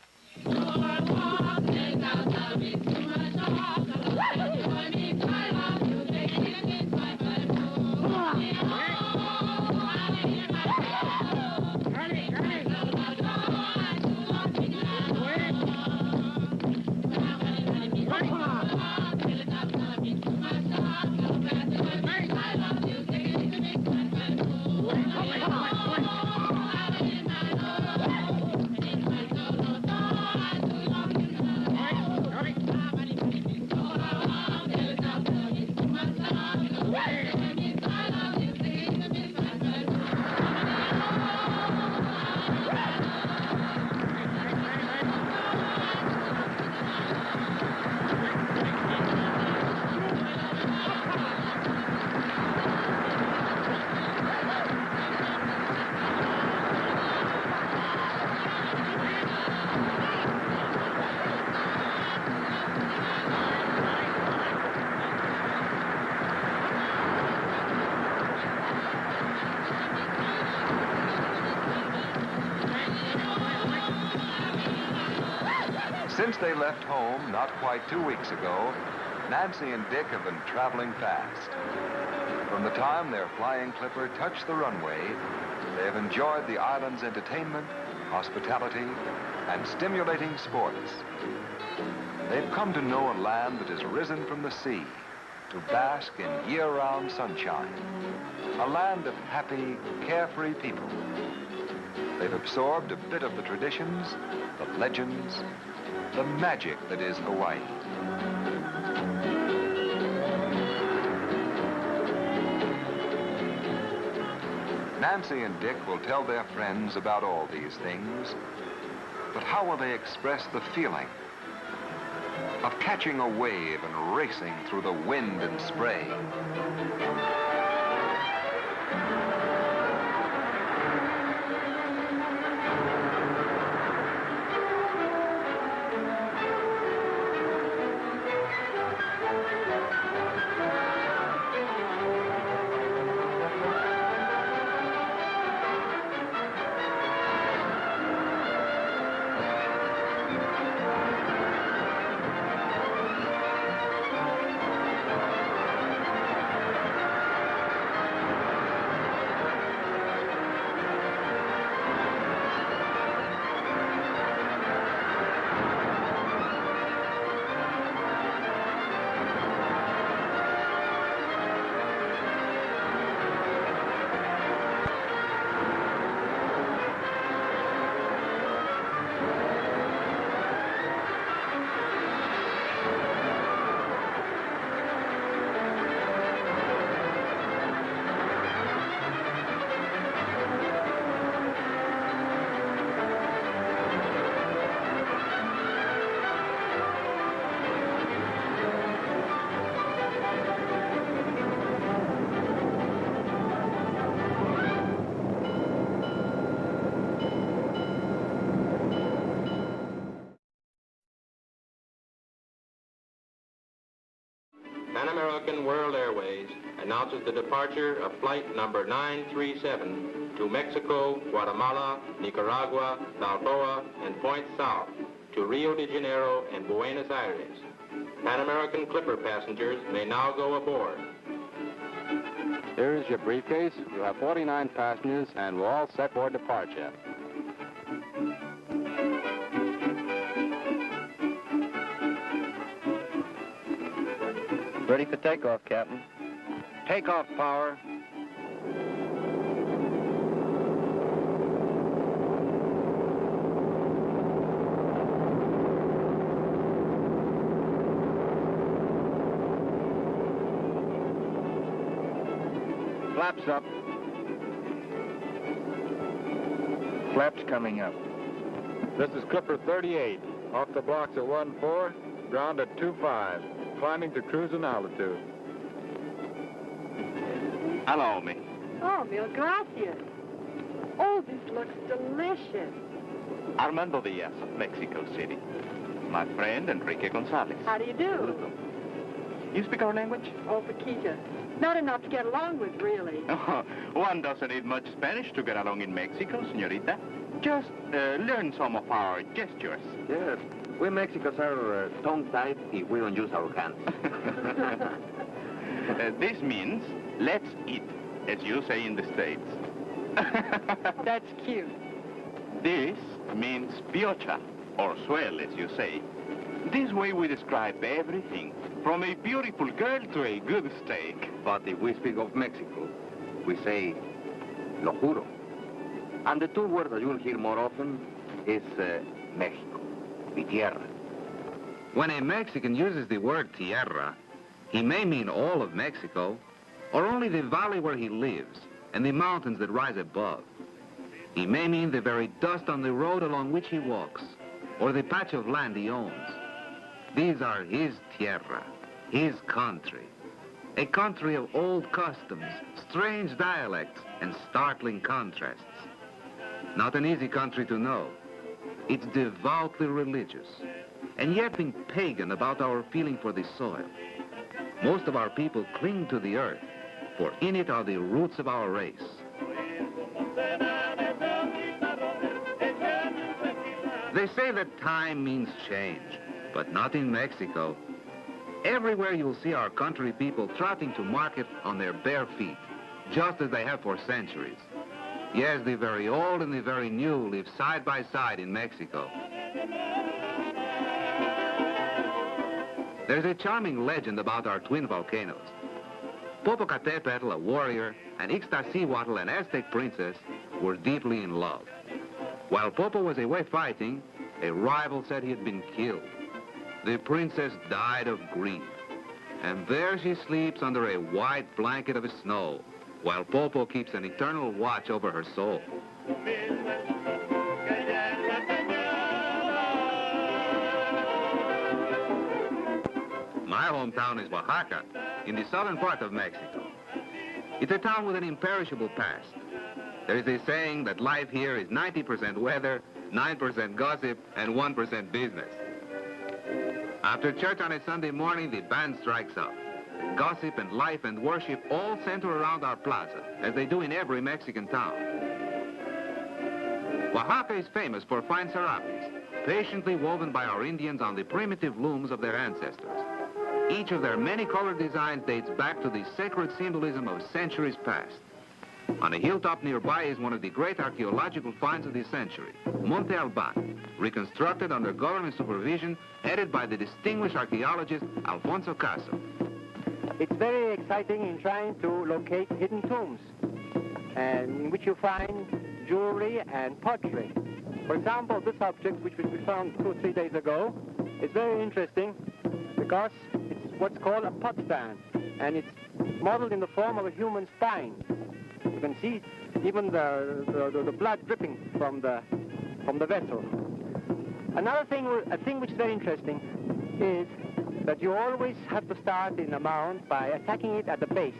Since they left home not quite 2 weeks ago, Nancy and Dick have been traveling fast. From the time their flying clipper touched the runway, they have enjoyed the island's entertainment, hospitality, and stimulating sports. They've come to know a land that has risen from the sea to bask in year-round sunshine, a land of happy, carefree people. They've absorbed a bit of the traditions, the legends, the magic that is Hawaii. Nancy and Dick will tell their friends about all these things, but how will they express the feeling of catching a wave and racing through the wind and spray? Pan American World Airways announces the departure of flight number 937 to Mexico, Guatemala, Nicaragua, Balboa, and Point South to Rio de Janeiro and Buenos Aires. Pan American Clipper passengers may now go aboard. Here is your briefcase. You have 49 passengers, and we're all set for departure. Ready for takeoff, Captain. Takeoff power. Flaps up. Flaps coming up. This is Clipper 38, off the blocks at 1-4, ground at 2-5, climbing to cruising altitude. Hello, me. Oh, mil gracias. Oh, this looks delicious. Armando Diaz of Mexico City. My friend, Enrique Gonzalez. How do you do? You speak our language? Oh, Paquita. Not enough to get along with, really. Oh, one doesn't need much Spanish to get along in Mexico, señorita. Just learn some of our gestures. Yes, we Mexicans are tongue-tied if we don't use our hands. This means, let's eat, as you say in the States. That's cute. This means piocha, or swell, as you say. This way we describe everything, from a beautiful girl to a good steak. But if we speak of Mexico, we say, lo juro. And the two words that you'll hear more often is Mexico, mi tierra. When a Mexican uses the word tierra, he may mean all of Mexico, or only the valley where he lives, and the mountains that rise above. He may mean the very dust on the road along which he walks, or the patch of land he owns. These are his tierra, his country. A country of old customs, strange dialects, and startling contrasts. Not an easy country to know. It's devoutly religious, and yet being pagan about our feeling for the soil. Most of our people cling to the earth, for in it are the roots of our race. They say that time means change, but not in Mexico. Everywhere you'll see our country people trotting to market on their bare feet, just as they have for centuries. Yes, the very old and the very new live side by side in Mexico. There's a charming legend about our twin volcanoes. Popocatépetl, a warrior, and Ixtaccíhuatl, an Aztec princess, were deeply in love. While Popo was away fighting, a rival said he had been killed. The princess died of grief, and there she sleeps under a white blanket of snow, while Popo keeps an eternal watch over her soul. My hometown is Oaxaca, in the southern part of Mexico. It's a town with an imperishable past. There is a saying that life here is 90% weather, 9% gossip, and 1% business. After church on a Sunday morning, the band strikes up. Gossip and life and worship all center around our plaza, as they do in every Mexican town. Oaxaca is famous for fine serapes, patiently woven by our Indians on the primitive looms of their ancestors. Each of their many-colored designs dates back to the sacred symbolism of centuries past. On a hilltop nearby is one of the great archaeological finds of the century, Monte Alban, reconstructed under government supervision, headed by the distinguished archaeologist Alfonso Caso. It's very exciting in trying to locate hidden tombs, and in which you find jewelry and pottery. For example, this object, which we found 2 or 3 days ago, is very interesting because it's what's called a pot stand, and it's modeled in the form of a human spine. You can see even the blood dripping from the vessel. Another thing, a thing which is very interesting, is that you always have to start in a mound by attacking it at the base.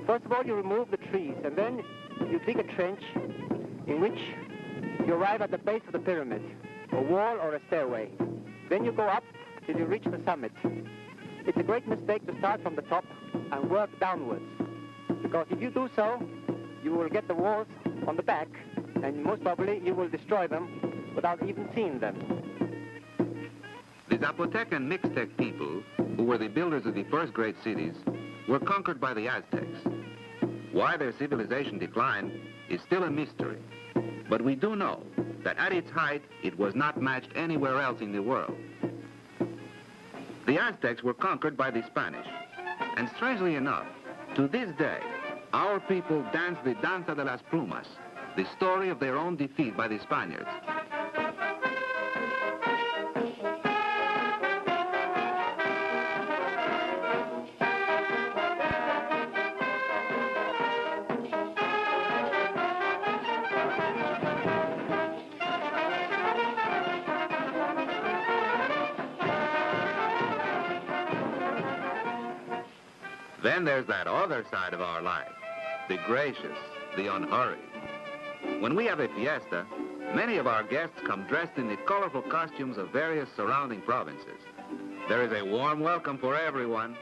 First of all, you remove the trees, and then you dig a trench in which you arrive at the base of the pyramid, a wall or a stairway. Then you go up till you reach the summit. It's a great mistake to start from the top and work downwards, because if you do so, you will get the walls on the back, and most probably you will destroy them without even seeing them. The Zapotec and Mixtec people, who were the builders of the first great cities, were conquered by the Aztecs. Why their civilization declined is still a mystery. But we do know that at its height, it was not matched anywhere else in the world. The Aztecs were conquered by the Spanish. And strangely enough, to this day, our people dance the Danza de las Plumas, the story of their own defeat by the Spaniards. Then there's that other side of our life, the gracious, the unhurried. When we have a fiesta, many of our guests come dressed in the colorful costumes of various surrounding provinces. There is a warm welcome for everyone,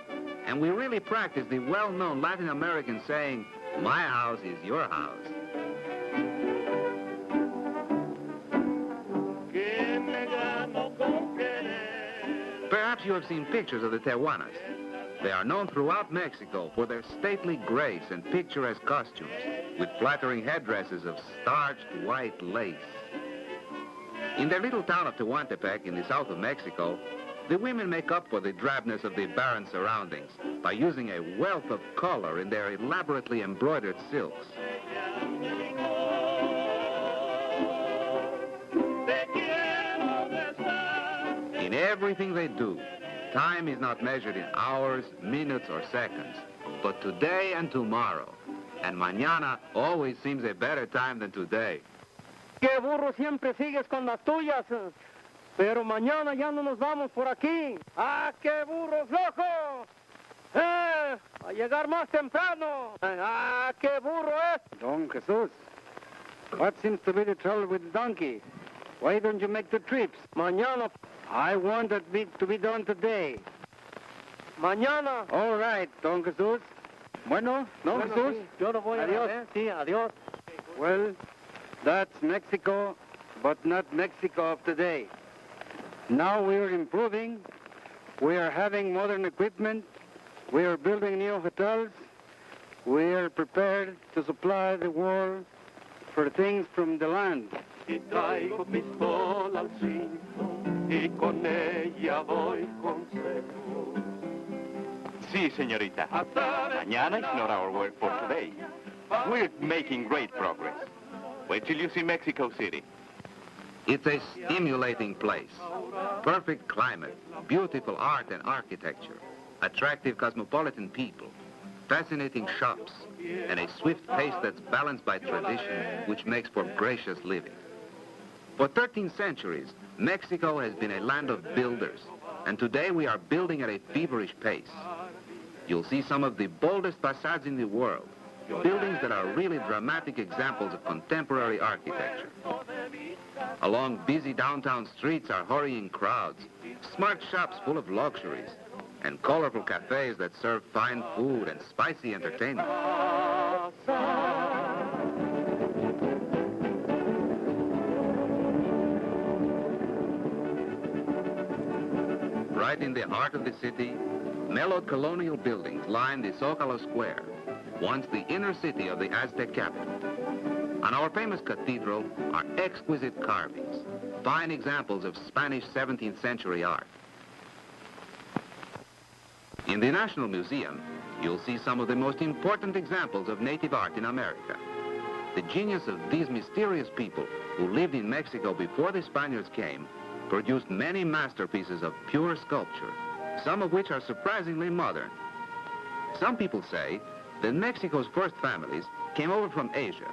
and we really practice the well-known Latin American saying, "My house is your house." Perhaps you have seen pictures of the Tehuanas. They are known throughout Mexico for their stately grace and picturesque costumes, with flattering headdresses of starched white lace. In their little town of Tehuantepec in the south of Mexico, the women make up for the drabness of the barren surroundings by using a wealth of color in their elaborately embroidered silks. In everything they do, time is not measured in hours, minutes, or seconds, but today and tomorrow. And mañana always seems a better time than today. Que burro, siempre sigues con las tuyas. Pero mañana ya no nos vamos por aquí. ¡Ah, qué burro flojo! A llegar más temprano. ¡Ah, qué burro es! Don Jesus, what seems to be the trouble with the donkey? Why don't you make the trips? Mañana. I want that to be done today. Mañana. All right, Don Jesus. Bueno, Don Jesus. Sí, yo lo voy a ver. Sí, adiós. Well, that's Mexico, but not Mexico of today. Now we are improving. We are having modern equipment. We are building new hotels. We are prepared to supply the world for things from the land. Y traigo pistola al cinto y con ella doy consejos. Sí, señorita. Mañana is not our work for today. We're making great progress. Wait till you see Mexico City. It's a stimulating place. Perfect climate, beautiful art and architecture, attractive cosmopolitan people, fascinating shops, and a swift pace that's balanced by tradition, which makes for gracious living. For 13 centuries, Mexico has been a land of builders, and today we are building at a feverish pace. You'll see some of the boldest facades in the world, buildings that are really dramatic examples of contemporary architecture. Along busy downtown streets are hurrying crowds, smart shops full of luxuries, and colorful cafes that serve fine food and spicy entertainment. Right in the heart of the city, mellowed colonial buildings line the Zócalo Square, once the inner city of the Aztec capital. On our famous cathedral are exquisite carvings, fine examples of Spanish 17th century art. In the National Museum, you'll see some of the most important examples of native art in America. The genius of these mysterious people who lived in Mexico before the Spaniards came produced many masterpieces of pure sculpture, some of which are surprisingly modern. Some people say that Mexico's first families came over from Asia,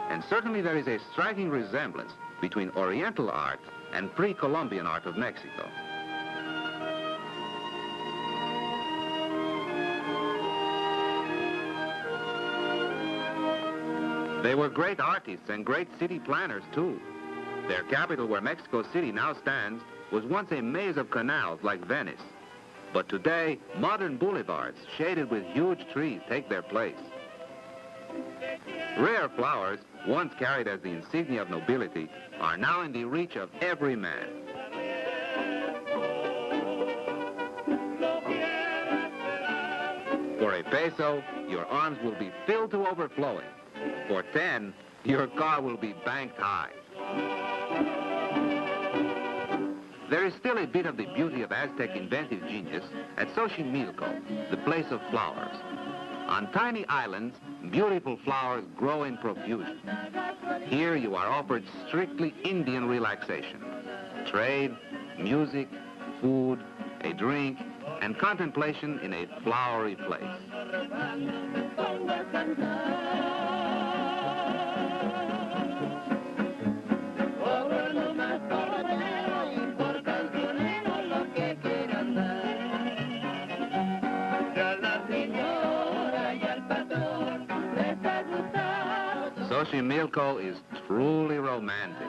and certainly there is a striking resemblance between Oriental art and pre-Columbian art of Mexico. They were great artists and great city planners, too. Their capital, where Mexico City now stands, was once a maze of canals like Venice. But today, modern boulevards shaded with huge trees take their place. Rare flowers, once carried as the insignia of nobility, are now in the reach of every man. For a peso, your arms will be filled to overflowing. For 10, your car will be banked high. There is still a bit of the beauty of Aztec inventive genius at Xochimilco, the place of flowers. On tiny islands, beautiful flowers grow in profusion. Here you are offered strictly Indian relaxation. Trade, music, food, a drink, and contemplation in a flowery place. Xochimilco is truly romantic.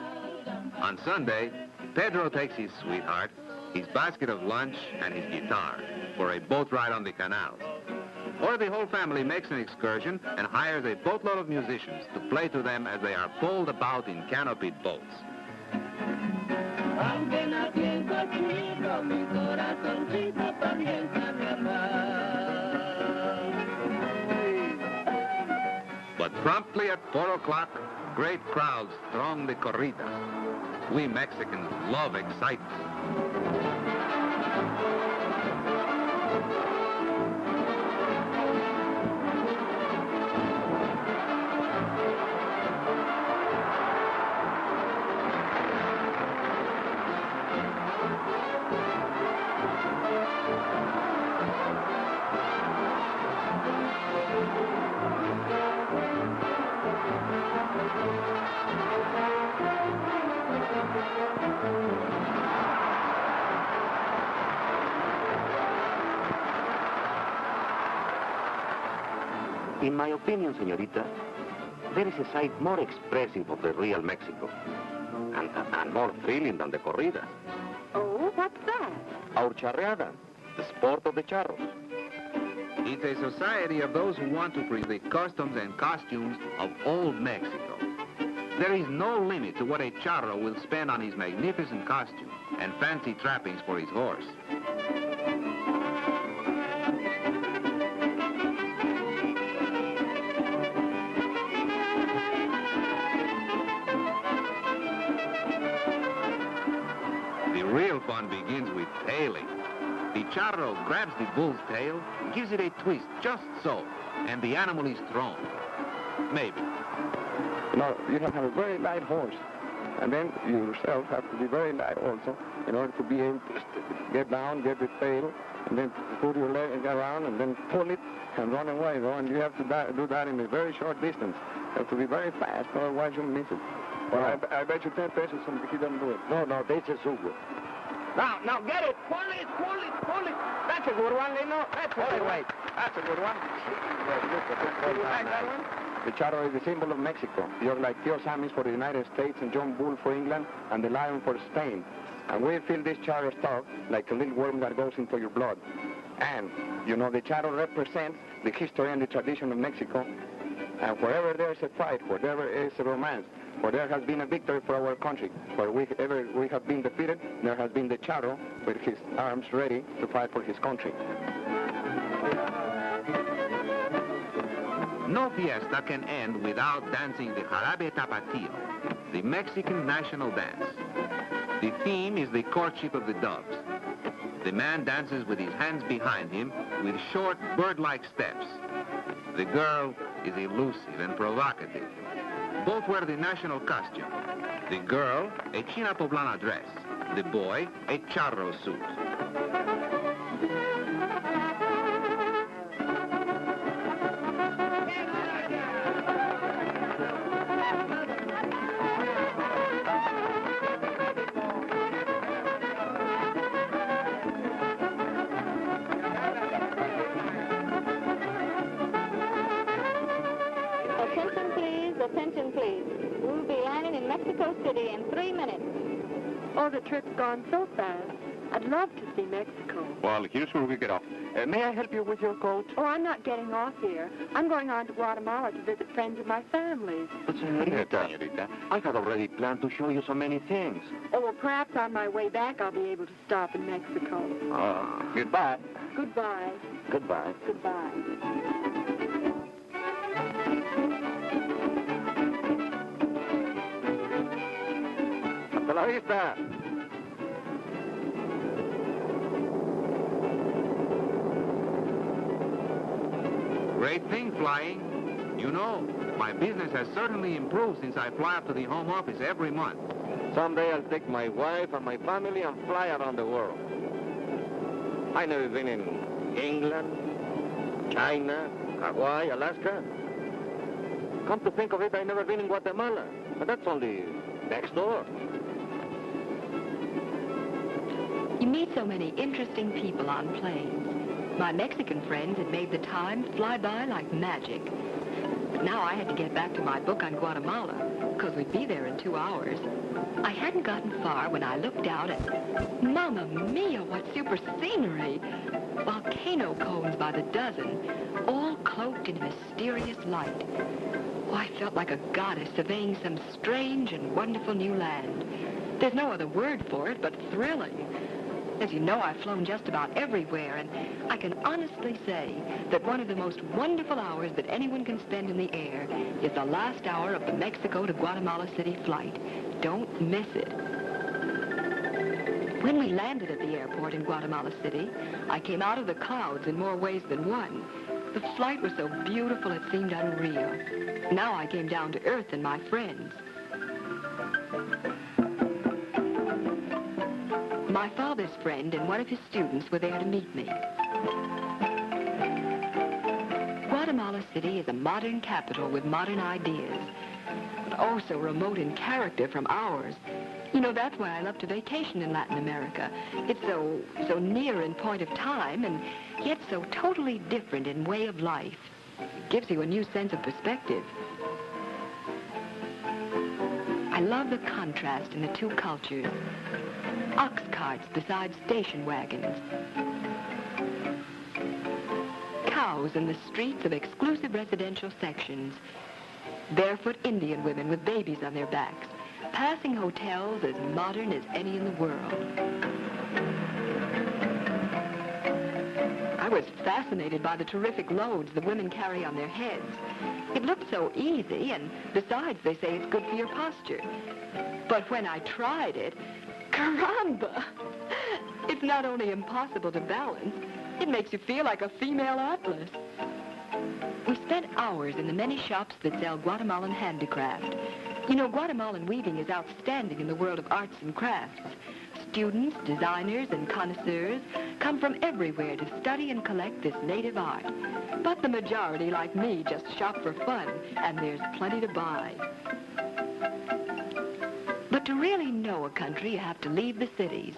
On Sunday, Pedro takes his sweetheart, his basket of lunch, and his guitar for a boat ride on the canals. Or the whole family makes an excursion and hires a boatload of musicians to play to them as they are pulled about in canopied boats. But promptly at 4 o'clock, great crowds throng the corridas. We Mexicans love excitement. In my opinion, señorita, there is a side more expressive of the real Mexico and more thrilling than the corrida. Oh, what's that? Our charreada, the sport of the charros. It's a society of those who want to bring the customs and costumes of old Mexico. There is no limit to what a charro will spend on his magnificent costume and fancy trappings for his horse. The real fun begins with tailing. The charro grabs the bull's tail, gives it a twist just so, and the animal is thrown. Maybe. No, you have to have a very light horse. And then you yourself have to be very light also in order to be able to get down, get the tail, and then put your leg around and then pull it and run away. And you have to do that in a very short distance. You have to be very fast, otherwise you'll miss it. Well, I bet you 10 pesos he doesn't do it. No, this is so good. Now get it! Pull it! That's a good one, Lino. That's a good one. That's a good one. You like that one? The charro is the symbol of Mexico. You're like Tío Sammy's for the United States and John Bull for England and the lion for Spain. And we feel this charro stock like a little worm that goes into your blood. And, you know, the charro represents the history and the tradition of Mexico. And wherever there's a fight, wherever is a romance, where there has been a victory for our country, wherever we have been defeated, there has been the charro with his arms ready to fight for his country. No fiesta can end without dancing the jarabe tapatio, the Mexican national dance. The theme is the courtship of the doves. The man dances with his hands behind him with short bird-like steps. The girl is elusive and provocative. Both wear the national costume. The girl, a china poblana dress. The boy, a charro suit. Attention, please. We'll be landing in Mexico City in 3 minutes. Oh, the trip's gone so fast. I'd love to see Mexico. Well, here's where we get off. May I help you with your coat? Oh, I'm not getting off here. I'm going on to Guatemala to visit friends of my family. But, señorita, I had already planned to show you so many things. Oh, well, perhaps on my way back I'll be able to stop in Mexico. Goodbye. Goodbye. Goodbye. Goodbye. Hasta la vista. Great thing, flying. You know, my business has certainly improved since I fly up to the home office every month. Someday I'll take my wife and my family and fly around the world. I've never been in England, China, Hawaii, Alaska. Come to think of it, I've never been in Guatemala. But that's only next door. You meet so many interesting people on planes. My Mexican friends had made the time fly by like magic. But now I had to get back to my book on Guatemala, because we'd be there in 2 hours. I hadn't gotten far when I looked out and, Mamma mia, what super scenery! Volcano cones by the dozen, all cloaked in mysterious light. Oh, I felt like a goddess surveying some strange and wonderful new land. There's no other word for it but thrilling. As you know, I've flown just about everywhere, and I can honestly say that one of the most wonderful hours that anyone can spend in the air is the last hour of the Mexico to Guatemala City flight. Don't miss it. When we landed at the airport in Guatemala City, I came out of the clouds in more ways than one. The flight was so beautiful it seemed unreal. Now I came down to earth and my friends. My father's friend and one of his students were there to meet me. Guatemala City is a modern capital with modern ideas, but oh, so remote in character from ours. You know, that's why I love to vacation in Latin America. It's so near in point of time, and yet so totally different in way of life. It gives you a new sense of perspective. I love the contrast in the two cultures. Ox carts beside station wagons. Cows in the streets of exclusive residential sections. Barefoot Indian women with babies on their backs, passing hotels as modern as any in the world. I was fascinated by the terrific loads the women carry on their heads. It looked so easy, and besides, they say it's good for your posture. But when I tried it, caramba! It's not only impossible to balance, it makes you feel like a female Atlas. We spent hours in the many shops that sell Guatemalan handicraft. You know, Guatemalan weaving is outstanding in the world of arts and crafts. Students, designers, and connoisseurs come from everywhere to study and collect this native art. But the majority, like me, just shop for fun, and there's plenty to buy. But to really know a country, you have to leave the cities.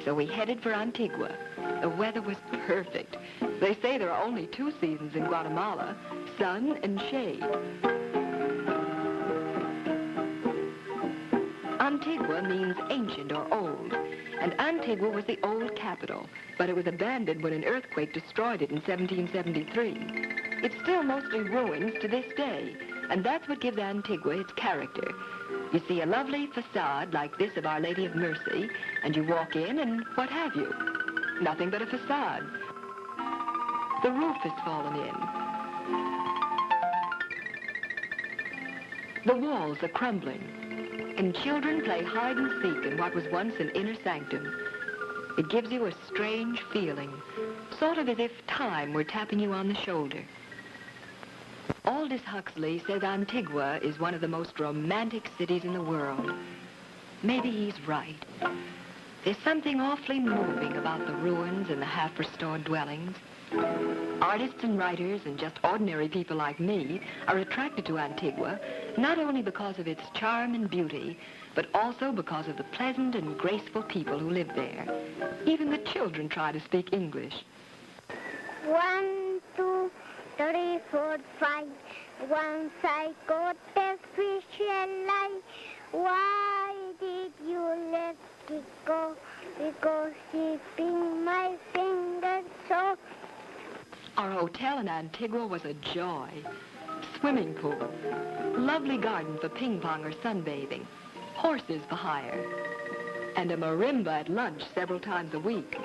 So we headed for Antigua. The weather was perfect. They say there are only 2 seasons in Guatemala, sun and shade. Antigua means ancient or old, and Antigua was the old capital, but it was abandoned when an earthquake destroyed it in 1773. It's still mostly ruins to this day, and that's what gives Antigua its character. You see a lovely facade like this of Our Lady of Mercy, and you walk in and what have you? Nothing but a facade. The roof has fallen in. The walls are crumbling, and children play hide and seek in what was once an inner sanctum. It gives you a strange feeling, sort of as if time were tapping you on the shoulder. Aldous Huxley says Antigua is one of the most romantic cities in the world. Maybe he's right. There's something awfully moving about the ruins and the half-restored dwellings. Artists and writers and just ordinary people like me are attracted to Antigua, not only because of its charm and beauty, but also because of the pleasant and graceful people who live there. Even the children try to speak English. 1, 2, 3, 4, 5. Once I caught a fish alive. Why did you let it go? Because it pinched my fingers so. Our hotel in Antigua was a joy. Swimming pool, lovely garden for ping pong or sunbathing, horses for hire, and a marimba at lunch several times a week.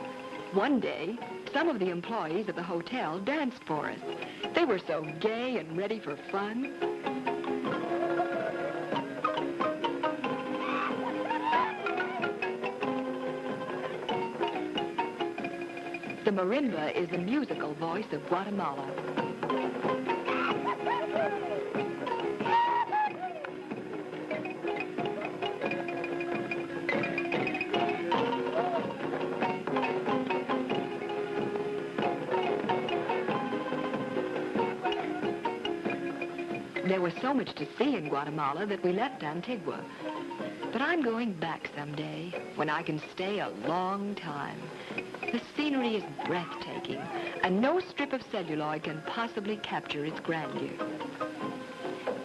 One day, some of the employees of the hotel danced for us. They were so gay and ready for fun. The marimba is the musical voice of Guatemala. There was so much to see in Guatemala that we left Antigua. But I'm going back someday when I can stay a long time. The scenery is breathtaking, and no strip of celluloid can possibly capture its grandeur.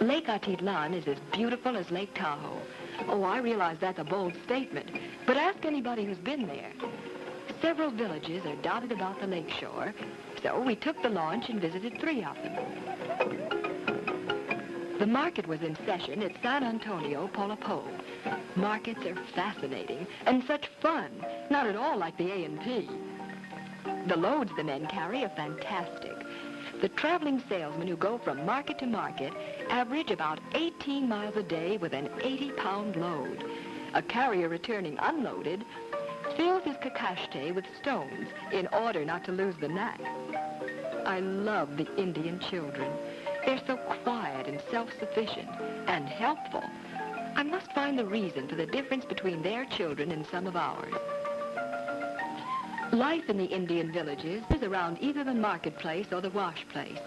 Lake Atitlan is as beautiful as Lake Tahoe, Oh, I realize that's a bold statement, but ask anybody who's been there. Several villages are dotted about the lakeshore, so we took the launch and visited 3 of them. The market was in session at San Antonio, Polapo. Markets are fascinating and such fun, not at all like the A&P. The loads the men carry are fantastic. The traveling salesmen who go from market to market average about 18 miles a day with an 80-pound load. A carrier returning unloaded fills his kakashte with stones in order not to lose the knack. I love the Indian children. They're so quiet and self-sufficient and helpful. I must find the reason for the difference between their children and some of ours. Life in the Indian villages is around either the marketplace or the wash place.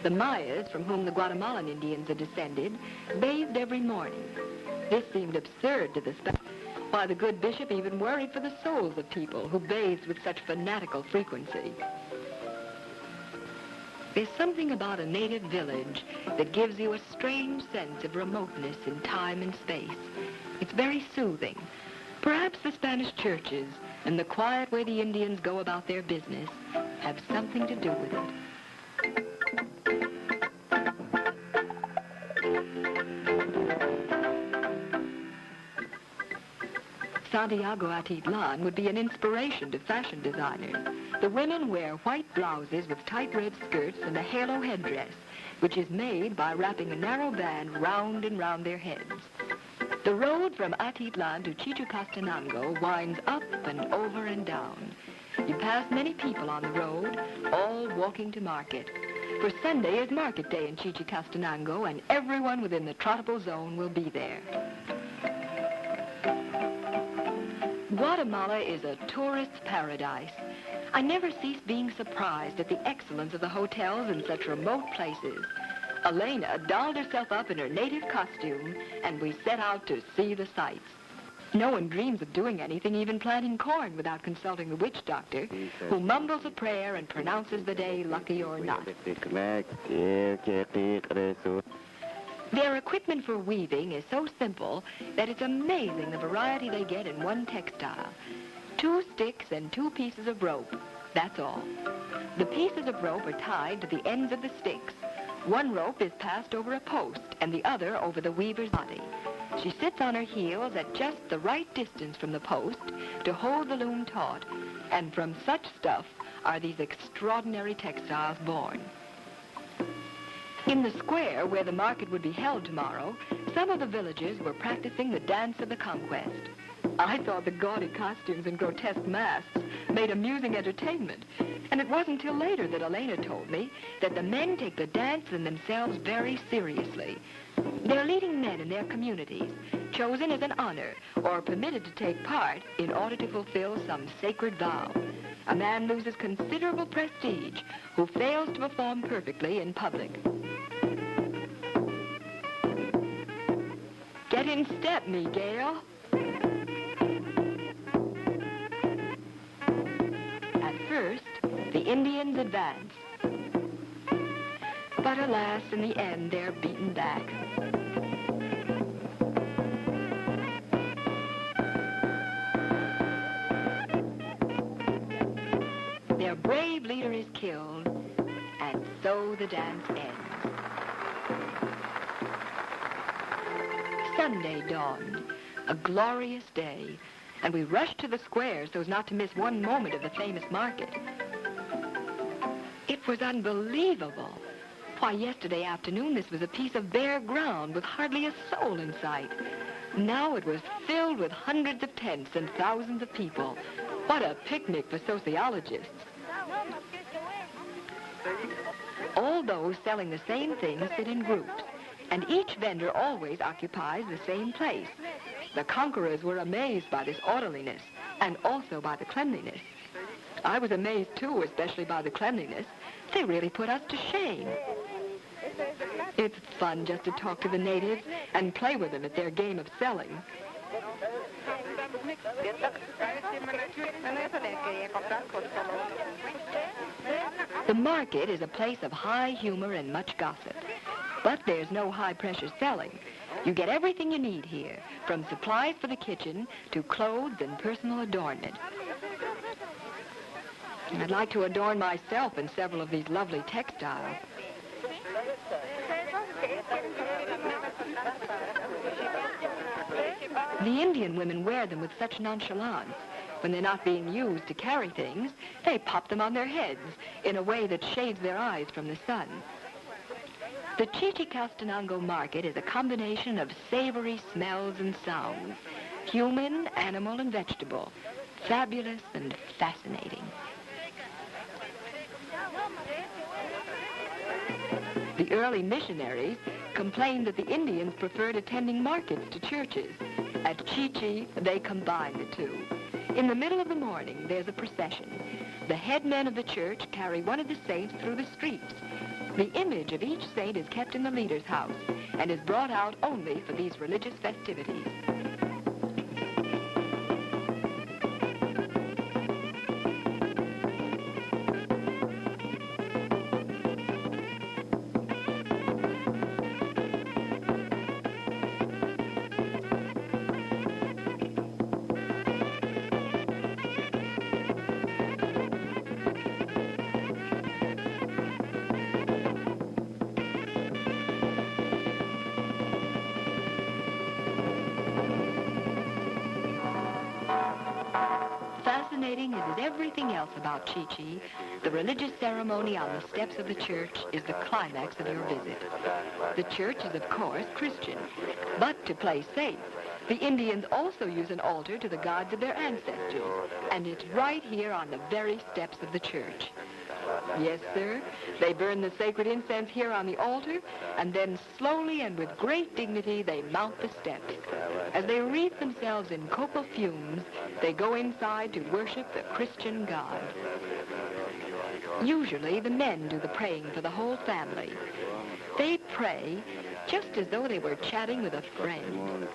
The Mayas, from whom the Guatemalan Indians are descended, bathed every morning. This seemed absurd to the why the good bishop even worried for the souls of people who bathed with such fanatical frequency. There's something about a native village that gives you a strange sense of remoteness in time and space. It's very soothing. Perhaps the Spanish churches and the quiet way the Indians go about their business have something to do with it. Santiago Atitlan would be an inspiration to fashion designers. The women wear white blouses with tight red skirts and a halo headdress, which is made by wrapping a narrow band round and round their heads. The road from Atitlan to Chichicastenango winds up and over and down. You pass many people on the road, all walking to market. For Sunday is market day in Chichicastenango, and everyone within the trottable zone will be there. Guatemala is a tourist's paradise. I never cease being surprised at the excellence of the hotels in such remote places. Elena dolled herself up in her native costume, and we set out to see the sights. No one dreams of doing anything, even planting corn, without consulting the witch doctor, who mumbles a prayer and pronounces the day lucky or not. Their equipment for weaving is so simple that it's amazing the variety they get in one textile. 2 sticks and 2 pieces of rope, that's all. The pieces of rope are tied to the ends of the sticks. One rope is passed over a post and the other over the weaver's body. She sits on her heels at just the right distance from the post to hold the loom taut, and from such stuff are these extraordinary textiles born. In the square where the market would be held tomorrow, some of the villagers were practicing the dance of the conquest. I thought the gaudy costumes and grotesque masks made amusing entertainment, and it wasn't till later that Elena told me that the men take the dance and themselves very seriously. They're leading men in their communities, chosen as an honor or permitted to take part in order to fulfill some sacred vow. A man loses considerable prestige who fails to perform perfectly in public. Get in step, Miguel. At first, the Indians advance. But alas, in the end, they're beaten back. Their brave leader is killed, and so the dance ends. Sunday dawned, a glorious day, and we rushed to the square so as not to miss one moment of the famous market. It was unbelievable. Why, yesterday afternoon this was a piece of bare ground with hardly a soul in sight. Now it was filled with hundreds of tents and thousands of people. What a picnic for sociologists. All those selling the same things sit in groups, and each vendor always occupies the same place. The conquerors were amazed by this orderliness, and also by the cleanliness. I was amazed, too, especially by the cleanliness. They really put us to shame. It's fun just to talk to the natives and play with them at their game of selling. The market is a place of high humor and much gossip. But there's no high-pressure selling. You get everything you need here, from supplies for the kitchen to clothes and personal adornment. I'd like to adorn myself in several of these lovely textiles. The Indian women wear them with such nonchalance. When they're not being used to carry things, they pop them on their heads in a way that shades their eyes from the sun. The Chichicastenango market is a combination of savory smells and sounds, human, animal, and vegetable, fabulous and fascinating. The early missionaries complained that the Indians preferred attending markets to churches. At Chichi, they combine the two. In the middle of the morning, there's a procession. The head men of the church carry one of the saints through the streets. The image of each saint is kept in the leader's house and is brought out only for these religious festivities. Fascinating as is everything else about Chi-Chi, the religious ceremony on the steps of the church is the climax of your visit. The church is, of course, Christian, but to play safe, the Indians also use an altar to the gods of their ancestors, and it's right here on the very steps of the church. Yes, sir, they burn the sacred incense here on the altar, and then slowly and with great dignity they mount the steps. As they wreath themselves in copal fumes, they go inside to worship the Christian God. Usually the men do the praying for the whole family. They pray just as though they were chatting with a friend.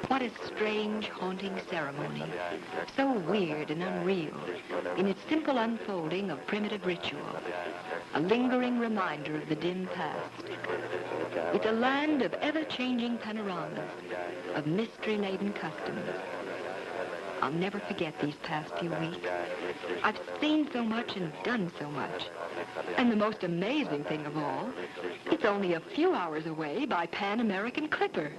What a strange, haunting ceremony. So weird and unreal in its simple unfolding of primitive ritual. A lingering reminder of the dim past. It's a land of ever-changing panoramas, of mystery-laden customs. I'll never forget these past few weeks. I've seen so much and done so much. And the most amazing thing of all, it's only a few hours away by Pan American Clipper.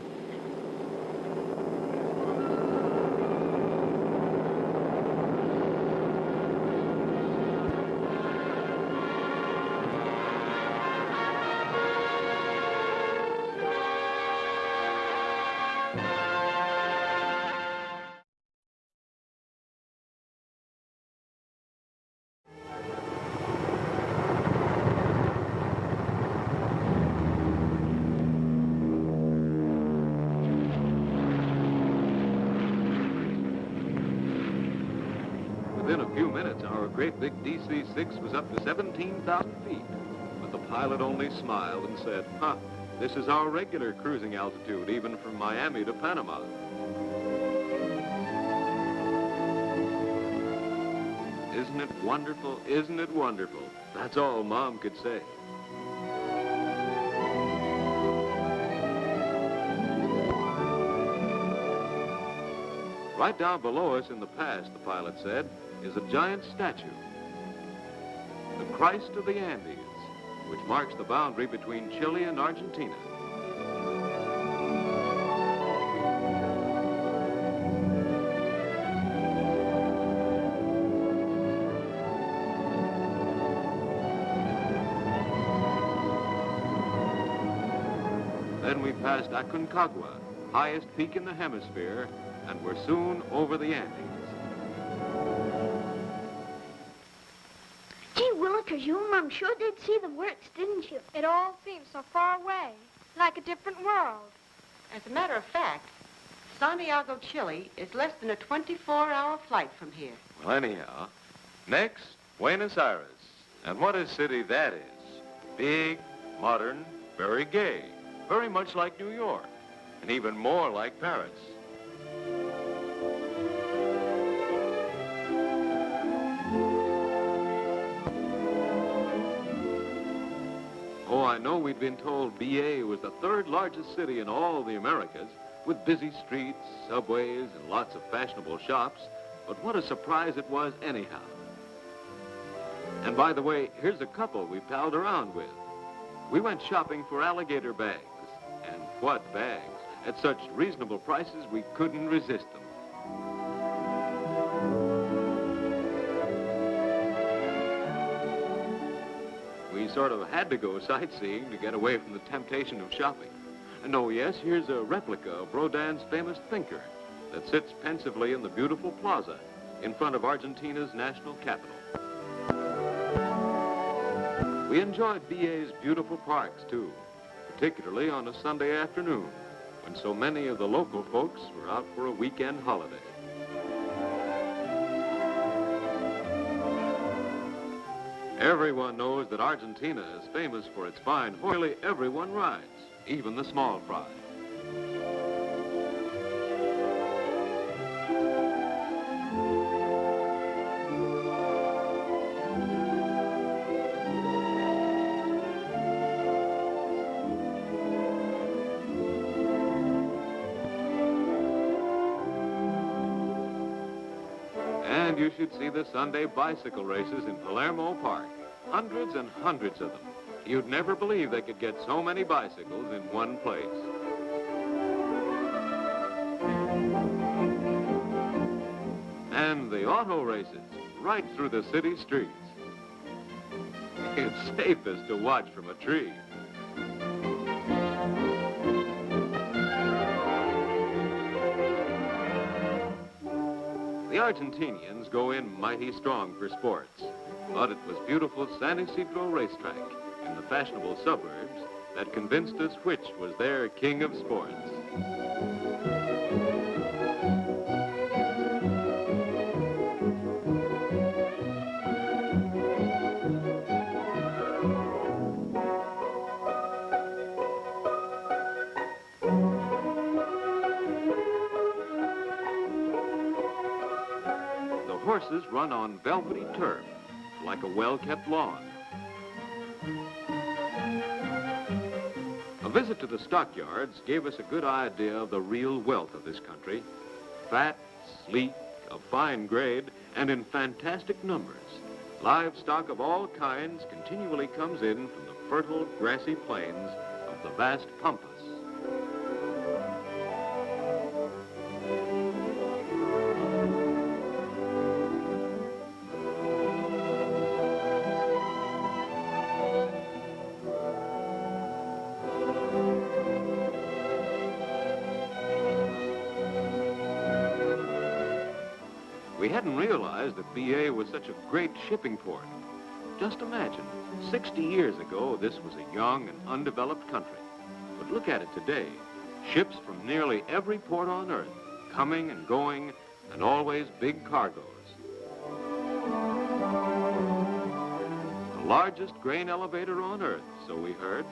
Within a few minutes, our great big DC-6 was up to 17,000 feet. But the pilot only smiled and said, this is our regular cruising altitude, even from Miami to Panama. Isn't it wonderful? Isn't it wonderful? That's all Mom could say. Right down below us in the past, the pilot said, is a giant statue, the Christ of the Andes, which marks the boundary between Chile and Argentina. Then we passed Aconcagua, highest peak in the hemisphere, and we're soon over the Andes. Gee willikers, you and Mom sure did see the works, didn't you? It all seems so far away, like a different world. As a matter of fact, Santiago, Chile is less than a 24-hour flight from here. Well, anyhow, next, Buenos Aires. And what a city that is. Big, modern, very gay, very much like New York, and even more like Paris. Oh, I know we'd been told BA was the third largest city in all the Americas, with busy streets, subways, and lots of fashionable shops, but what a surprise it was anyhow. And by the way, here's a couple we palled around with. We went shopping for alligator bags, and what bags, at such reasonable prices we couldn't resist them. We sort of had to go sightseeing to get away from the temptation of shopping. And oh yes, here's a replica of Rodin's famous Thinker that sits pensively in the beautiful plaza in front of Argentina's national capital. We enjoyed BA's beautiful parks too, particularly on a Sunday afternoon when so many of the local folks were out for a weekend holiday. Everyone knows that Argentina is famous for its fine horse. Nearly everyone rides, even the small fry. And you should see the Sunday bicycle races in Palermo Park. Hundreds and hundreds of them. You'd never believe they could get so many bicycles in one place. And the auto races, right through the city streets. It's safest to watch from a tree. The Argentinians go in mighty strong for sports, but it was beautiful San Isidro racetrack in the fashionable suburbs that convinced us which was their king of sports. The horses run on velvety turf, like a well-kept lawn. A visit to the stockyards gave us a good idea of the real wealth of this country. Fat, sleek, of fine grade, and in fantastic numbers. Livestock of all kinds continually comes in from the fertile, grassy plains of the vast Pampas. We hadn't realized that BA was such a great shipping port. Just imagine, 60 years ago, this was a young and undeveloped country. But look at it today. Ships from nearly every port on Earth, coming and going, and always big cargoes. The largest grain elevator on Earth, so we heard.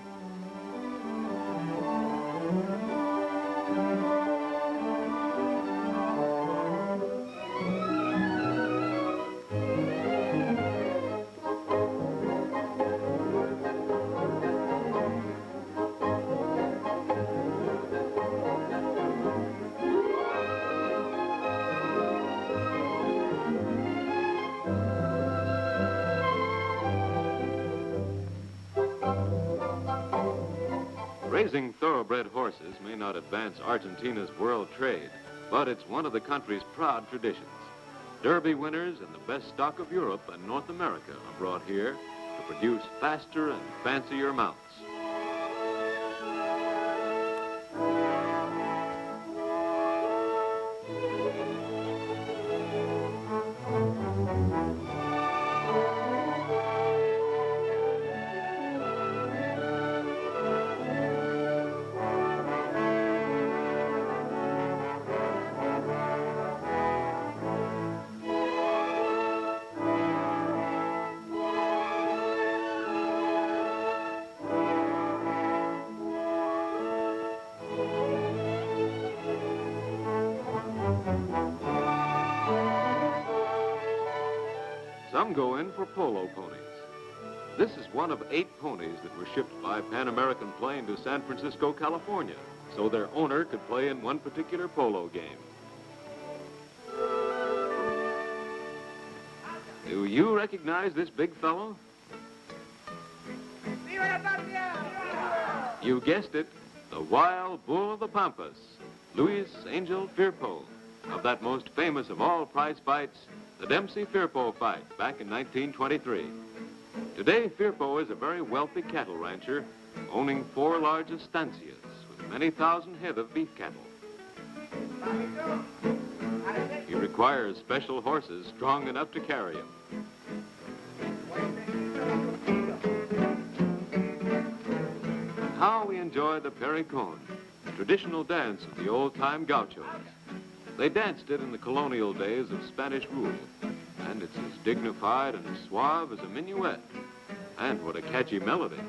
Raising thoroughbred horses may not advance Argentina's world trade, but it's one of the country's proud traditions. Derby winners and the best stock of Europe and North America are brought here to produce faster and fancier mounts. Some go in for polo ponies. This is one of 8 ponies that were shipped by Pan American plane to San Francisco, California, so their owner could play in one particular polo game. Do you recognize this big fellow? You guessed it, the wild bull of the Pampas, Luis Angel Firpo, of that most famous of all prize fights, the Dempsey Firpo fight back in 1923. Today, Firpo is a very wealthy cattle rancher, owning 4 large estancias with many thousand head of beef cattle. He requires special horses strong enough to carry him. How we enjoy the pericon, traditional dance of the old-time gauchos. They danced it in the colonial days of Spanish rule, and it's as dignified and suave as a minuet. And what a catchy melody.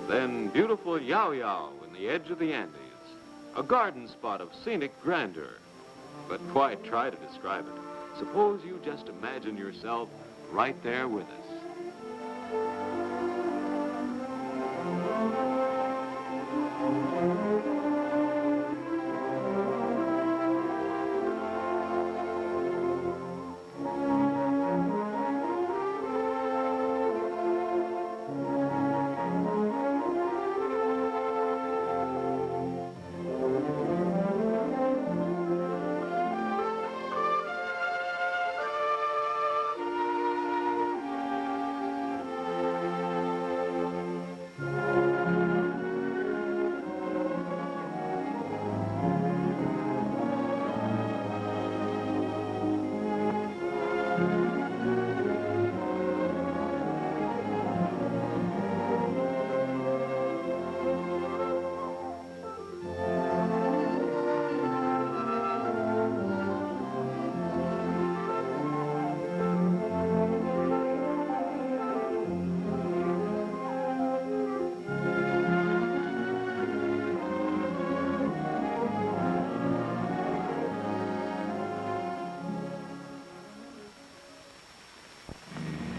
Then beautiful Yao Yao in the edge of the Andes, a garden spot of scenic grandeur. But why try to describe it? Suppose you just imagine yourself right there with us.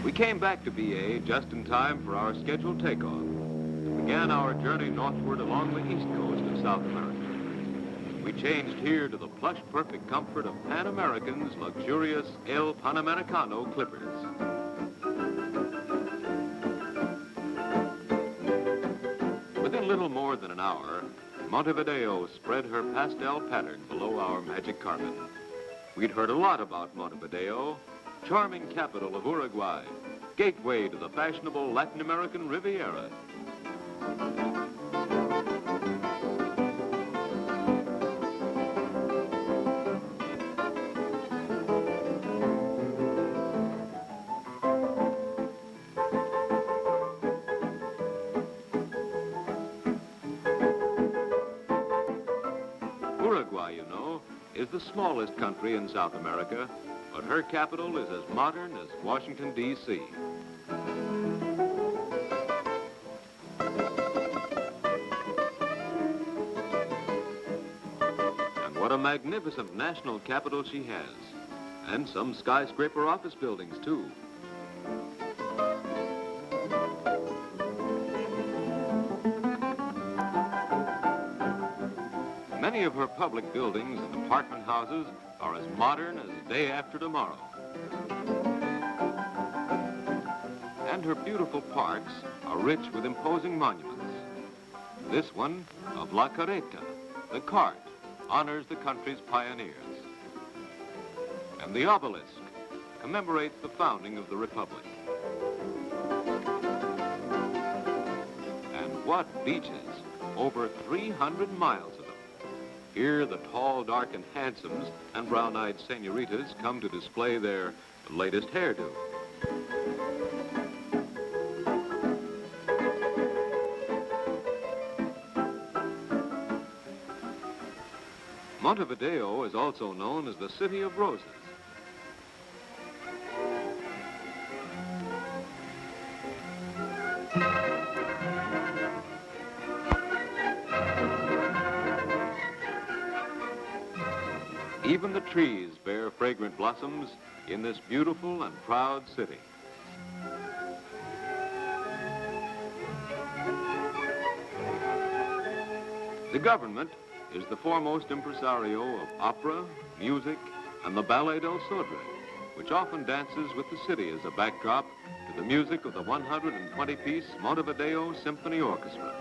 We came back to BA just in time for our scheduled takeoff and began our journey northward along the east coast of South America. We changed here to the plush perfect comfort of Pan American's luxurious El Panamericano clippers. Within little more than an hour, Montevideo spread her pastel pattern below our magic carpet. We'd heard a lot about Montevideo, charming capital of Uruguay, gateway to the fashionable Latin American Riviera. Uruguay, you know, is the smallest country in South America, but her capital is as modern as Washington, D.C. And what a magnificent national capital she has. And some skyscraper office buildings, too. Many of her public buildings and apartment houses are as modern as day after tomorrow. And her beautiful parks are rich with imposing monuments. This one of La Carreta, the cart, honors the country's pioneers. And the obelisk commemorates the founding of the Republic. And what beaches, over 300 miles of them. Here, the tall, dark, and handsomes and brown-eyed senoritas come to display their latest hairdo. Montevideo is also known as the City of Roses. Even the trees bear fragrant blossoms in this beautiful and proud city. The government is the foremost impresario of opera, music, and the Ballet del Sodre, which often dances with the city as a backdrop to the music of the 120-piece Montevideo Symphony Orchestra.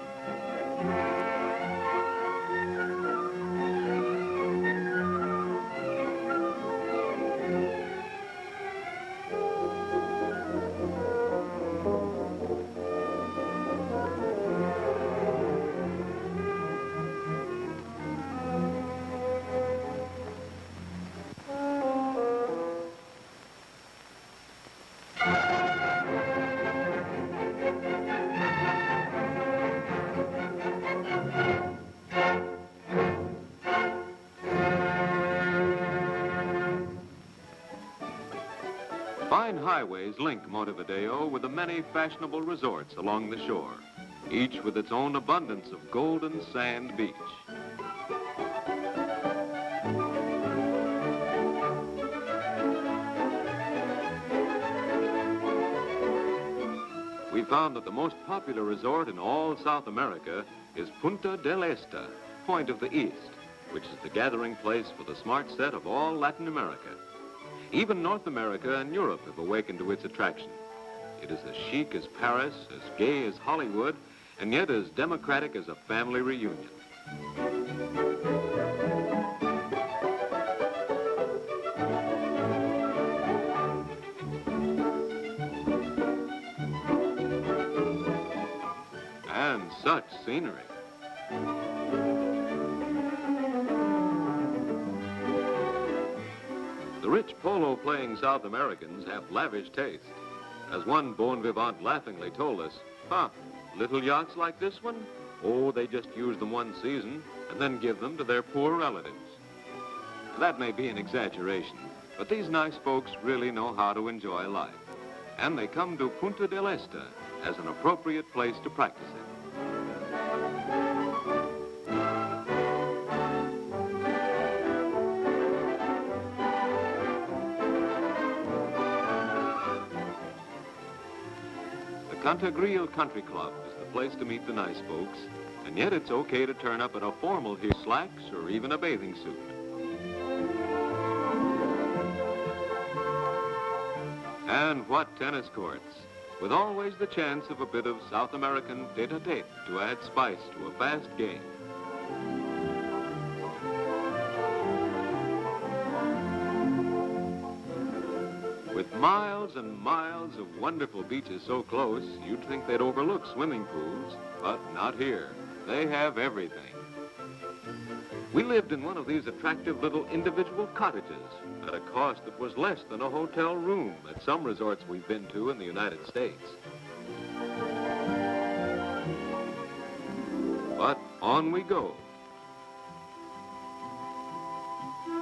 Fine highways link Montevideo with the many fashionable resorts along the shore, each with its own abundance of golden sand beach. We found that the most popular resort in all South America is Punta del Este, Point of the East, which is the gathering place for the smart set of all Latin America. Even North America and Europe have awakened to its attraction. It is as chic as Paris, as gay as Hollywood, and yet as democratic as a family reunion. And such scenery. The rich polo-playing South Americans have lavish taste. As one bon vivant laughingly told us, little yachts like this one? Oh, they just use them one season and then give them to their poor relatives. That may be an exaggeration, but these nice folks really know how to enjoy life. And they come to Punta del Este as an appropriate place to practice it. Cantagril Country Club is the place to meet the nice folks, and yet it's okay to turn up in a formal here, slacks or even a bathing suit. And what tennis courts, with always the chance of a bit of South American tete-a-tete to add spice to a fast game. With miles and miles of wonderful beaches so close, you'd think they'd overlook swimming pools, but not here. They have everything. We lived in one of these attractive little individual cottages at a cost that was less than a hotel room at some resorts we've been to in the United States. But on we go.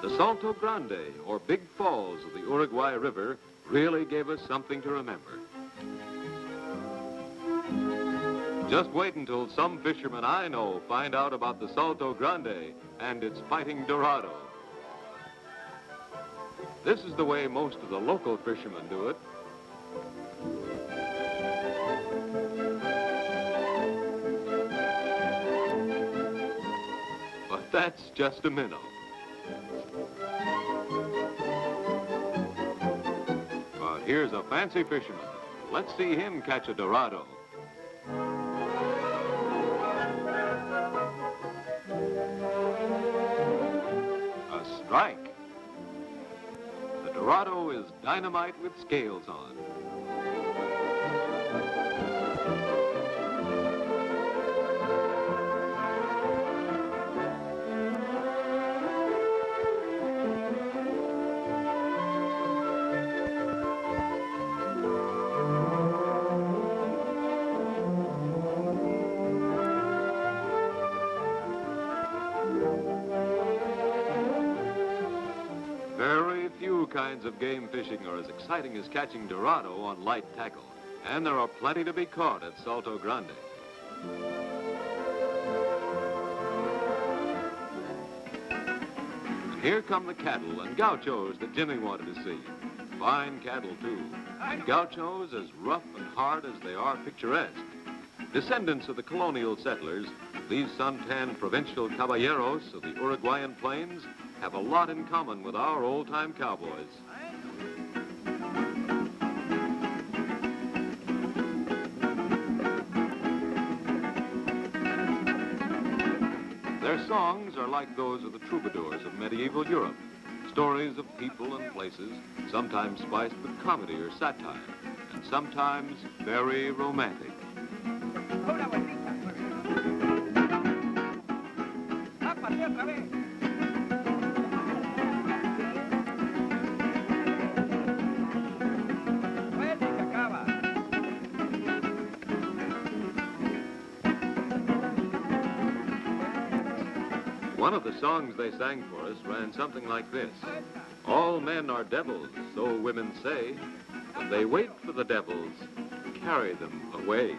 The Salto Grande, or Big Falls of the Uruguay River, really gave us something to remember. Just wait until some fishermen I know find out about the Salto Grande and its fighting Dorado. This is the way most of the local fishermen do it. But that's just a minnow. But here's a fancy fisherman. Let's see him catch a Dorado. A strike. The Dorado is dynamite with scales on. kinds of game fishing are as exciting as catching dorado on light tackle, and there are plenty to be caught at Salto Grande. And here come the cattle and gauchos that Jimmy wanted to see. Fine cattle, too, and gauchos as rough and hard as they are picturesque. Descendants of the colonial settlers, these suntanned provincial caballeros of the Uruguayan plains have a lot in common with our old-time cowboys. Their songs are like those of the troubadours of medieval Europe, stories of people and places, sometimes spiced with comedy or satire, and sometimes very romantic. One of the songs they sang for us ran something like this. All men are devils, so women say. When they wait for the devils, carry them away.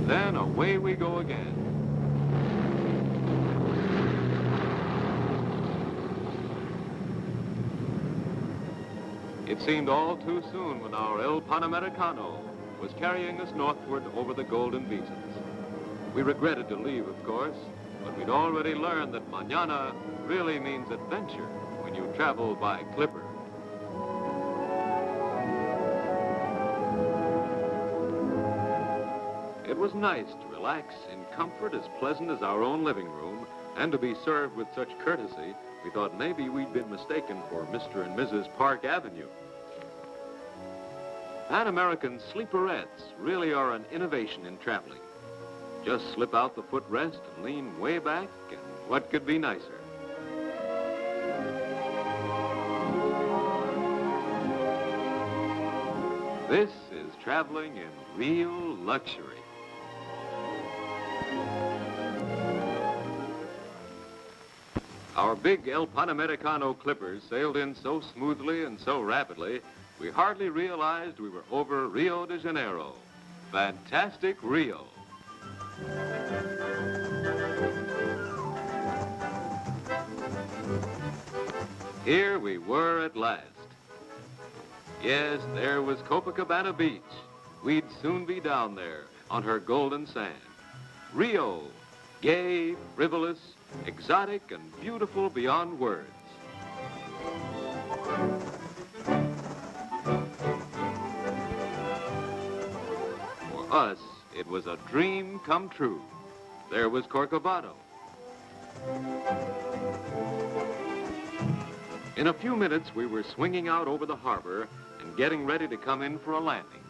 Then away we go again. It seemed all too soon when our El Panamericano was carrying us northward over the golden visas. We regretted to leave, of course, but we'd already learned that mañana really means adventure when you travel by clipper. It was nice to relax in comfort as pleasant as our own living room, and to be served with such courtesy, we thought maybe we'd been mistaken for Mr. and Mrs. Park Avenue. Pan American sleeperettes really are an innovation in traveling. Just slip out the footrest and lean way back, and what could be nicer? This is traveling in real luxury. Our big El Panamericano clippers sailed in so smoothly and so rapidly, we hardly realized we were over Rio de Janeiro. Fantastic Rio. Here we were at last. Yes, there was Copacabana Beach. We'd soon be down there on her golden sand. Rio, gay, frivolous, exotic, and beautiful beyond words. For us, it was a dream come true. There was Corcovado. In a few minutes, we were swinging out over the harbor and getting ready to come in for a landing.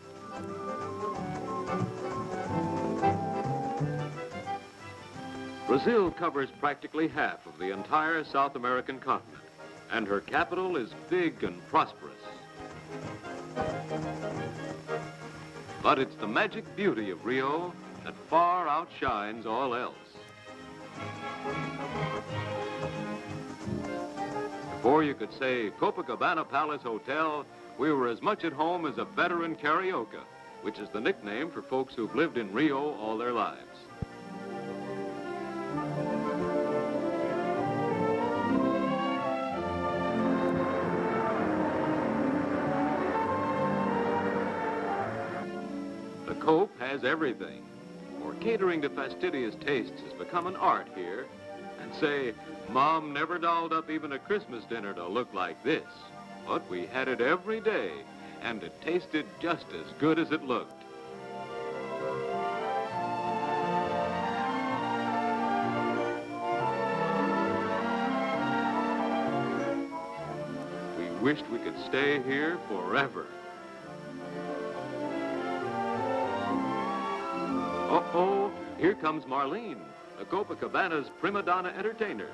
Brazil covers practically half of the entire South American continent, and her capital is big and prosperous. But it's the magic beauty of Rio that far outshines all else. Before you could say Copacabana Palace Hotel, we were as much at home as a veteran carioca, which is the nickname for folks who've lived in Rio all their lives. The Cope has everything, for catering to fastidious tastes has become an art here. And say, Mom never dolled up even a Christmas dinner to look like this. But we had it every day, and it tasted just as good as it looked. We wished we could stay here forever. Uh-oh, here comes Marlene, the Copacabana's prima donna entertainer.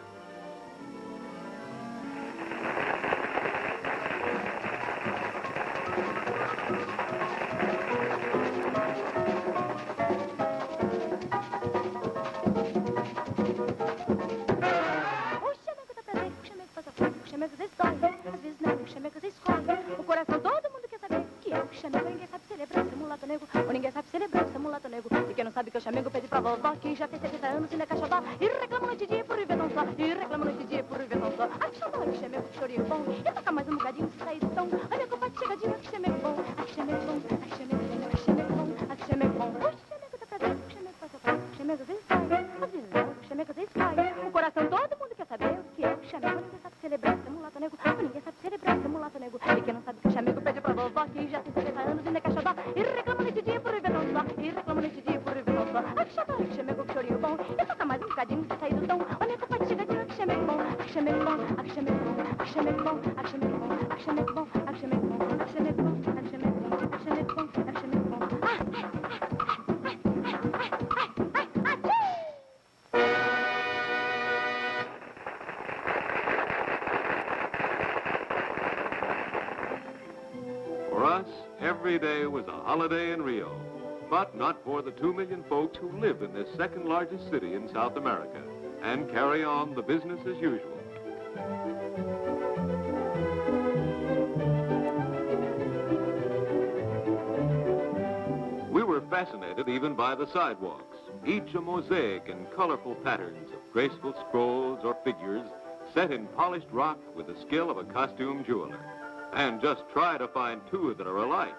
celebrar, mulato nego. E quem não sabe que eu chamego, pede pra vovó, que já tem 70 anos e não é caixa dó. E reclama noite e dia por viver tão só. E reclama noite e dia por viver tão só. Ah, que xodó, que chamego, que chorinho bom. E toca mais um bocadinho se sair do tom. Olha, compadre, chegadinho, que chamego bom. Ah, que chamego bom, ah, que chamego bom, ah, que chamego bom, ah, que chamego bom. Oxe, chamego tá pra dentro, que chamego passa pra que chamego às vezes sai. Às vezes não, que chamego às vezes cai. O coração todo mundo quer saber o que é que chamego. Ninguém sabe celebrar, seu mulato nego. Ninguém sabe celebrar, seu mulato nego. E quem não sabe que chamego, pede pra vovó, que já tem 70 anos e não é caixa dó. E reclama noite e dia por viver tão só. E reclama noite e dia por viver tão só. Ah, que xodó, que chamego, que chorinho bom. E toca mais um bocadinho se sair do tom. Olha, compadre, chegadinho, que chamego bom. Ah, que chamego bom, ah, que chamego bom, ah, que chamego bom, ah, que chamego bom, ah, que chamego bom, ah, que chamego bom, ah, que chamego bom, ah, que chamego bom, ah, que chamego bom, ah, que chamego bom. For us, every day was a holiday in Rio, but not for the 2 million folks who live in this second largest city in South America and carry on the business as usual. We were fascinated even by the sidewalks, each a mosaic in colorful patterns of graceful scrolls or figures set in polished rock with the skill of a costume jeweler. And just try to find two that are alike.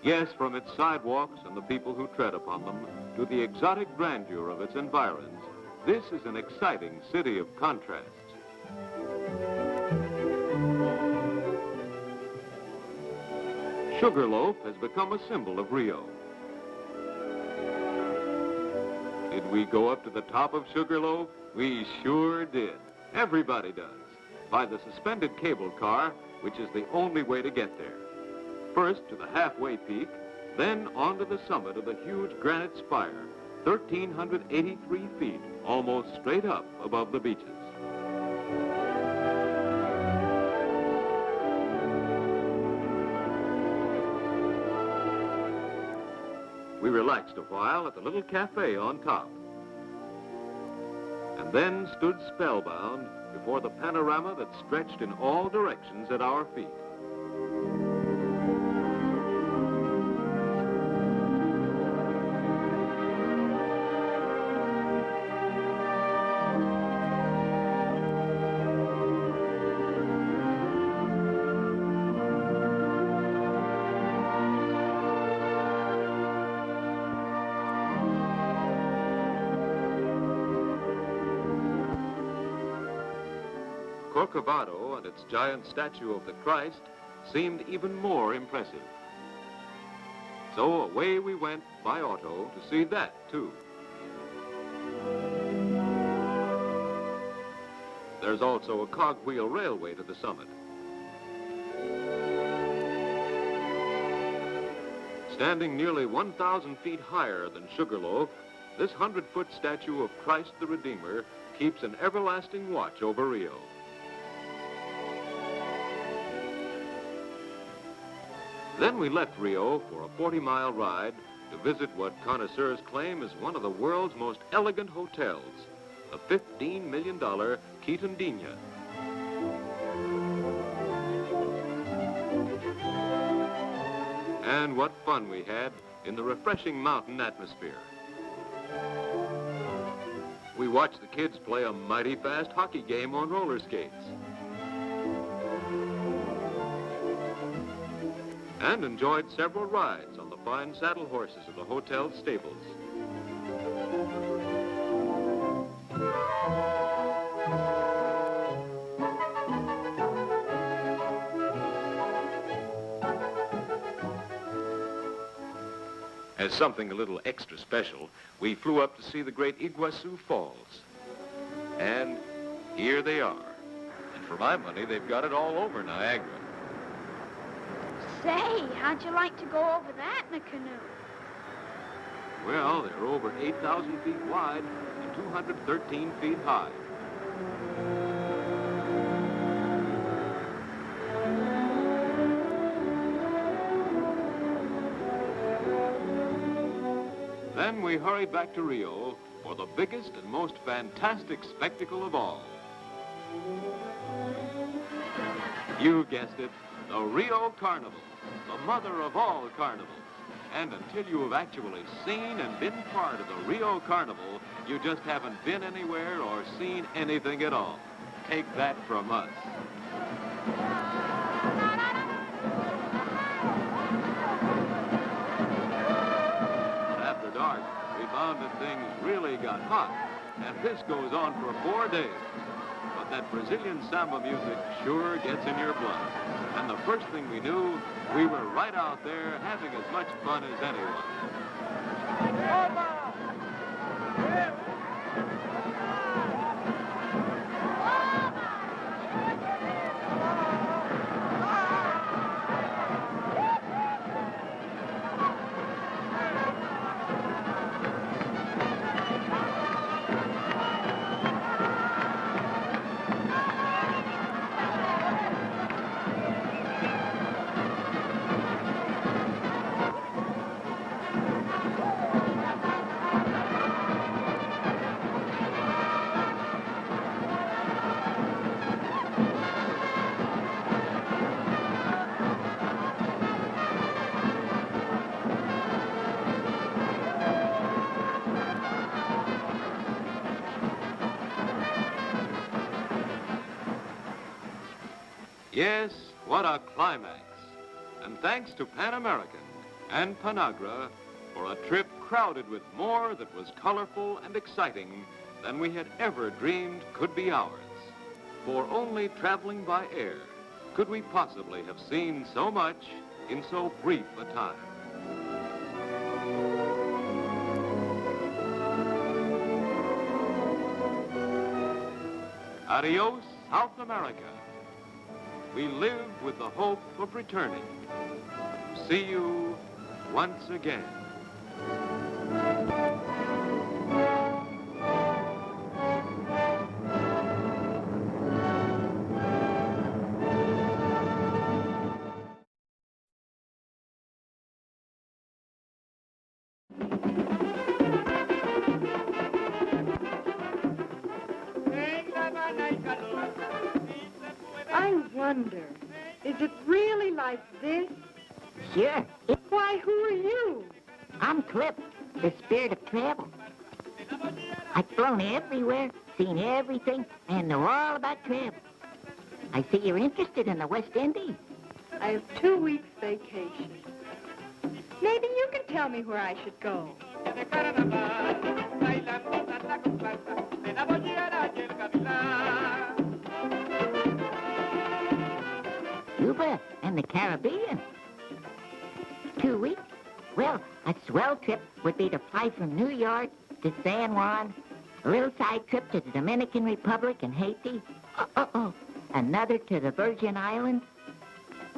Yes, from its sidewalks and the people who tread upon them to the exotic grandeur of its environs, this is an exciting city of contrasts. Sugarloaf has become a symbol of Rio. Did we go up to the top of Sugarloaf? We sure did. Everybody does. By the suspended cable car, which is the only way to get there. First to the halfway peak, then onto the summit of the huge granite spire, 1,383 feet, almost straight up above the beaches. We relaxed a while at the little cafe on top, and then stood spellbound before the panorama that stretched in all directions at our feet. Corcovado and its giant statue of the Christ seemed even more impressive. So away we went by auto to see that, too. There's also a cogwheel railway to the summit. Standing nearly 1,000 feet higher than Sugarloaf, this 100-foot statue of Christ the Redeemer keeps an everlasting watch over Rio. Then we left Rio for a 40-mile ride to visit what connoisseurs claim is one of the world's most elegant hotels, the $15 million Quitandinha. And what fun we had in the refreshing mountain atmosphere. We watched the kids play a mighty fast hockey game on roller skates. And enjoyed several rides on the fine saddle horses of the hotel's stables. As something a little extra special, we flew up to see the great Iguazu Falls. And here they are. And for my money, they've got it all over Niagara. Say, how'd you like to go over that in a canoe? Well, they're over 8,000 feet wide and 213 feet high. Then we hurried back to Rio for the biggest and most fantastic spectacle of all. You guessed it, the Rio Carnival, the mother of all carnivals. And until you have actually seen and been part of the Rio Carnival, you just haven't been anywhere or seen anything at all. Take that from us. After dark, we found that things really got hot, and this goes on for 4 days. But that Brazilian samba music sure gets in your blood. And the first thing we knew, we were right out there having as much fun as anyone. Yes, what a climax. And thanks to Pan American and Panagra for a trip crowded with more that was colorful and exciting than we had ever dreamed could be ours. For only traveling by air could we possibly have seen so much in so brief a time. Adios, South America. We live with the hope of returning. See you once again. I wonder, is it really like this? Sure. Why, who are you? I'm Clip, the spirit of travel. I've flown everywhere, seen everything, and know all about travel. I see you're interested in the West Indies. I have 2 weeks vacation. Maybe you can tell me where I should go. Cuba and the Caribbean. 2 weeks? Well, a swell trip would be to fly from New York to San Juan, a little side trip to the Dominican Republic and Haiti. Another to the Virgin Islands.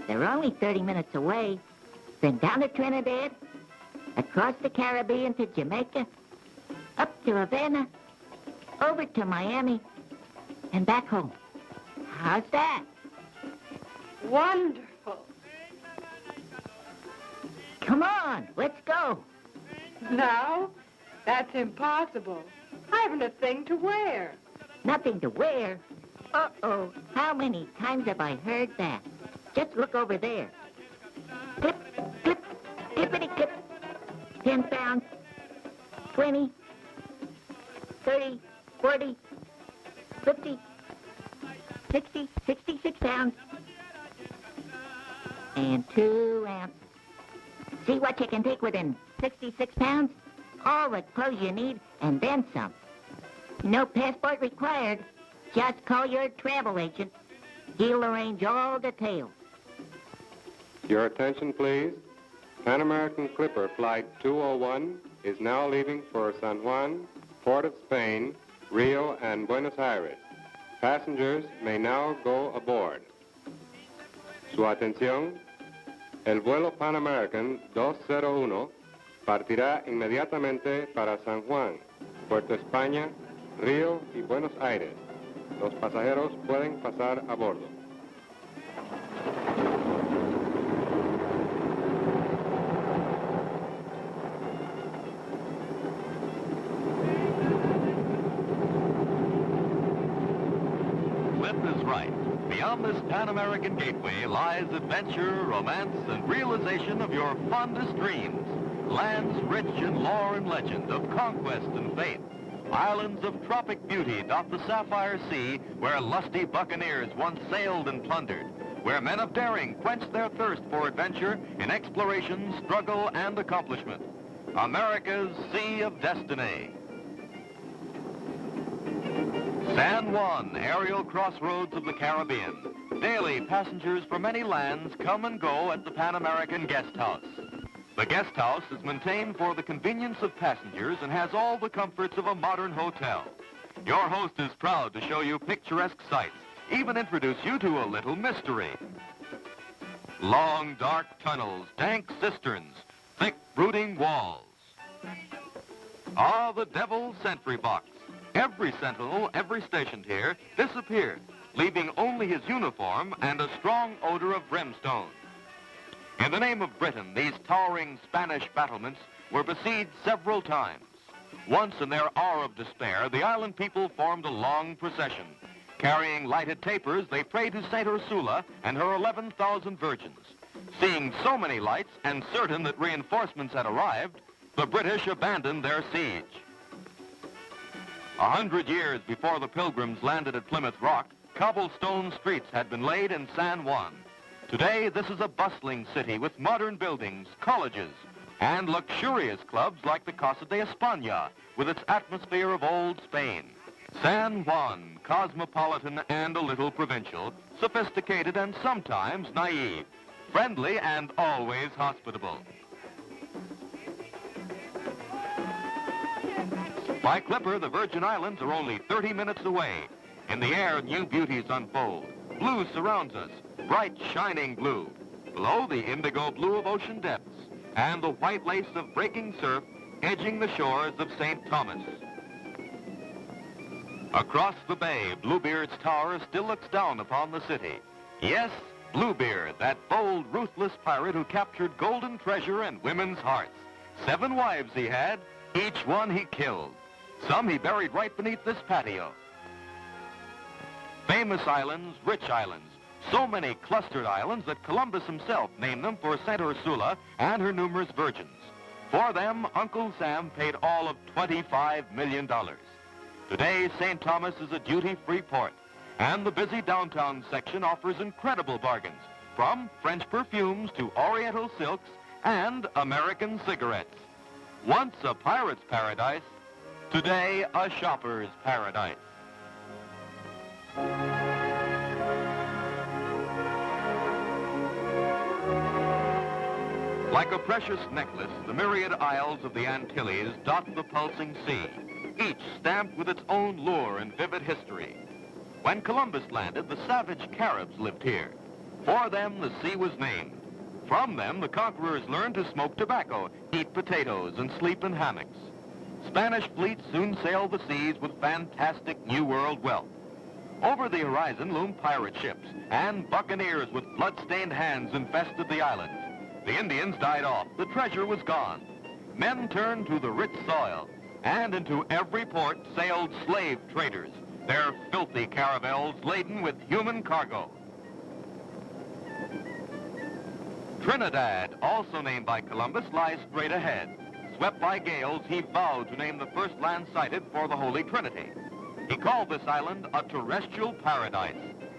They're only 30 minutes away. Then down to Trinidad, across the Caribbean to Jamaica, up to Havana, over to Miami, and back home. How's that? Wonderful. Come on, let's go. Now? That's impossible. I haven't a thing to wear. Nothing to wear? Uh-oh, how many times have I heard that? Just look over there. Clip, clip, clippity-clip. 10 pounds, 20, 30, 40, 50, 60, 66 pounds, and 2 ounces. See what you can take within 66 pounds? All the clothes you need, and then some. No passport required. Just call your travel agent. He'll arrange all details. Your attention, please. Pan American Clipper Flight 201 is now leaving for San Juan, Port of Spain, Rio, and Buenos Aires. Passengers may now go aboard. Su atención. El vuelo Pan American 201 partirá inmediatamente para San Juan, Puerto España, Río y Buenos Aires. Los pasajeros pueden pasar a bordo. Clip is right. Beyond this Pan American gateway lies adventure, romance, and realization of your fondest dreams. lands rich in lore and legend of conquest and faith. Islands of tropic beauty dot the sapphire sea, where lusty buccaneers once sailed and plundered, where men of daring quenched their thirst for adventure in exploration, struggle, and accomplishment. America's Sea of Destiny. San Juan, aerial crossroads of the Caribbean. Daily, passengers from many lands come and go at the Pan American Guest House. The guest house is maintained for the convenience of passengers and has all the comforts of a modern hotel. Your host is proud to show you picturesque sights, even introduce you to a little mystery. Long, dark tunnels, dank cisterns, thick, brooding walls. Ah, the Devil's Sentry Box. Every sentinel, every stationed here, disappeared, leaving only his uniform and a strong odor of brimstone. In the name of Britain, these towering Spanish battlements were besieged several times. Once, in their hour of despair, the island people formed a long procession. Carrying lighted tapers, they prayed to St. Ursula and her 11,000 virgins. Seeing so many lights and certain that reinforcements had arrived, the British abandoned their siege. 100 years before the Pilgrims landed at Plymouth Rock, cobblestone streets had been laid in San Juan. Today, this is a bustling city with modern buildings, colleges, and luxurious clubs like the Casa de España, with its atmosphere of old Spain. San Juan, cosmopolitan and a little provincial, sophisticated and sometimes naive, friendly and always hospitable. By clipper, the Virgin Islands are only 30 minutes away. In the air, new beauties unfold. Blue surrounds us, bright, shining blue. Below, the indigo blue of ocean depths, and the white lace of breaking surf edging the shores of St. Thomas. Across the bay, Bluebeard's tower still looks down upon the city. Yes, Bluebeard, that bold, ruthless pirate who captured golden treasure and women's hearts. 7 wives he had, each one he killed. Some he buried right beneath this patio. Famous islands, rich islands. So many clustered islands that Columbus himself named them for St. Ursula and her numerous virgins. For them, Uncle Sam paid all of $25 million. Today, St. Thomas is a duty-free port, and the busy downtown section offers incredible bargains, from French perfumes to Oriental silks and American cigarettes. Once a pirate's paradise, today a shopper's paradise. Like a precious necklace, the myriad isles of the Antilles dot the pulsing sea, each stamped with its own lure and vivid history. When Columbus landed, the savage Caribs lived here. For them, the sea was named. From them, the conquerors learned to smoke tobacco, eat potatoes, and sleep in hammocks. Spanish fleets soon sailed the seas with fantastic New World wealth. Over the horizon loomed pirate ships, and buccaneers with blood-stained hands infested the island. The Indians died off. The treasure was gone. Men turned to the rich soil, and into every port sailed slave traders, their filthy caravels laden with human cargo. Trinidad, also named by Columbus, lies straight ahead. Swept by gales, he vowed to name the first land sighted for the Holy Trinity. He called this island a terrestrial paradise.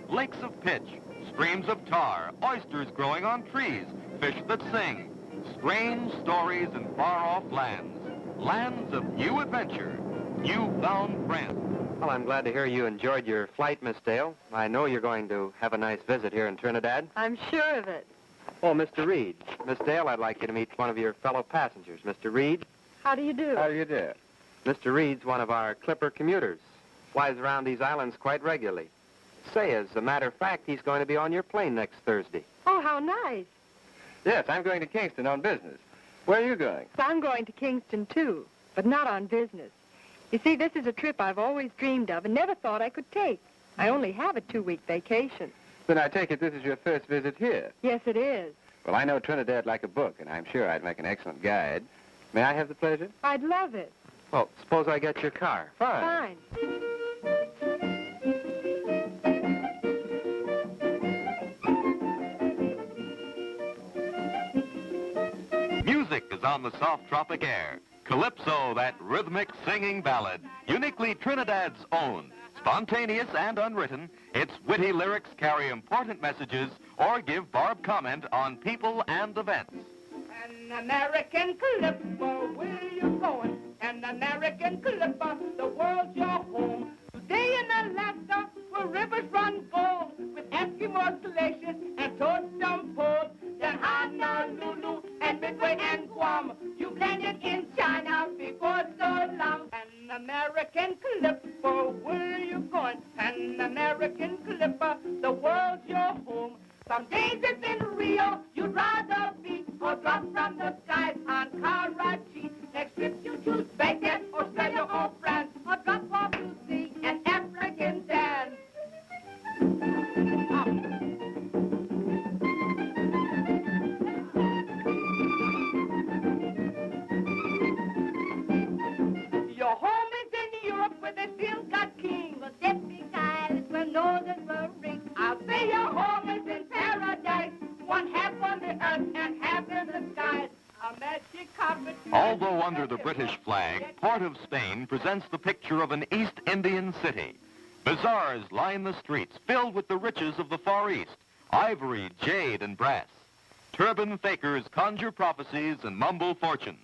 Lakes of pitch, streams of tar, oysters growing on trees, fish that sing, strange stories in far-off lands, lands of new adventure, new-found friends. Well, I'm glad to hear you enjoyed your flight, Miss Dale. I know you're going to have a nice visit here in Trinidad. I'm sure of it. Oh, Mr. Reed. Miss Dale, I'd like you to meet one of your fellow passengers. Mr. Reed? How do you do? How do you do? Mr. Reed's one of our clipper commuters. Flies around these islands quite regularly. Say, as a matter of fact, he's going to be on your plane next Thursday. Oh, how nice. Yes, I'm going to Kingston on business. Where are you going? I'm going to Kingston, too, but not on business. You see, this is a trip I've always dreamed of and never thought I could take. I only have a 2-week vacation. Then I take it this is your first visit here. Yes, it is. Well, I know Trinidad like a book, and I'm sure I'd make an excellent guide. May I have the pleasure? I'd love it. Well, suppose I get your car. Fine. Music is on the soft tropic air. Calypso, that rhythmic singing ballad, uniquely Trinidad's own. Spontaneous and unwritten, its witty lyrics carry important messages or give Barb comment on people and events. An American Calypso, where you going? An American Calypso, the world's your home. Today in Alaska, where rivers run gold, with Eskimo glaciers and totem poles. Then Honolulu and Midway and Guam, you blended in China before so long. An American Calypso, where you going? An American Calypso, the world's your home. Some days it's in Rio, you'd rather be, or drop from the skies on Karachi. Next trip you choose Vegas, Australia or France, or drop off to see an African dance. Your home is in Europe where they still got kings, but that big island where northern were rings. I'll say your home is in paradise, one half on the earth and half in the skies. A magic carpet. Although under the British flag, Port of Spain presents the picture of an East Indian city. Bazaars line the streets filled with the riches of the Far East, ivory, jade, and brass. Turban fakers conjure prophecies and mumble fortunes.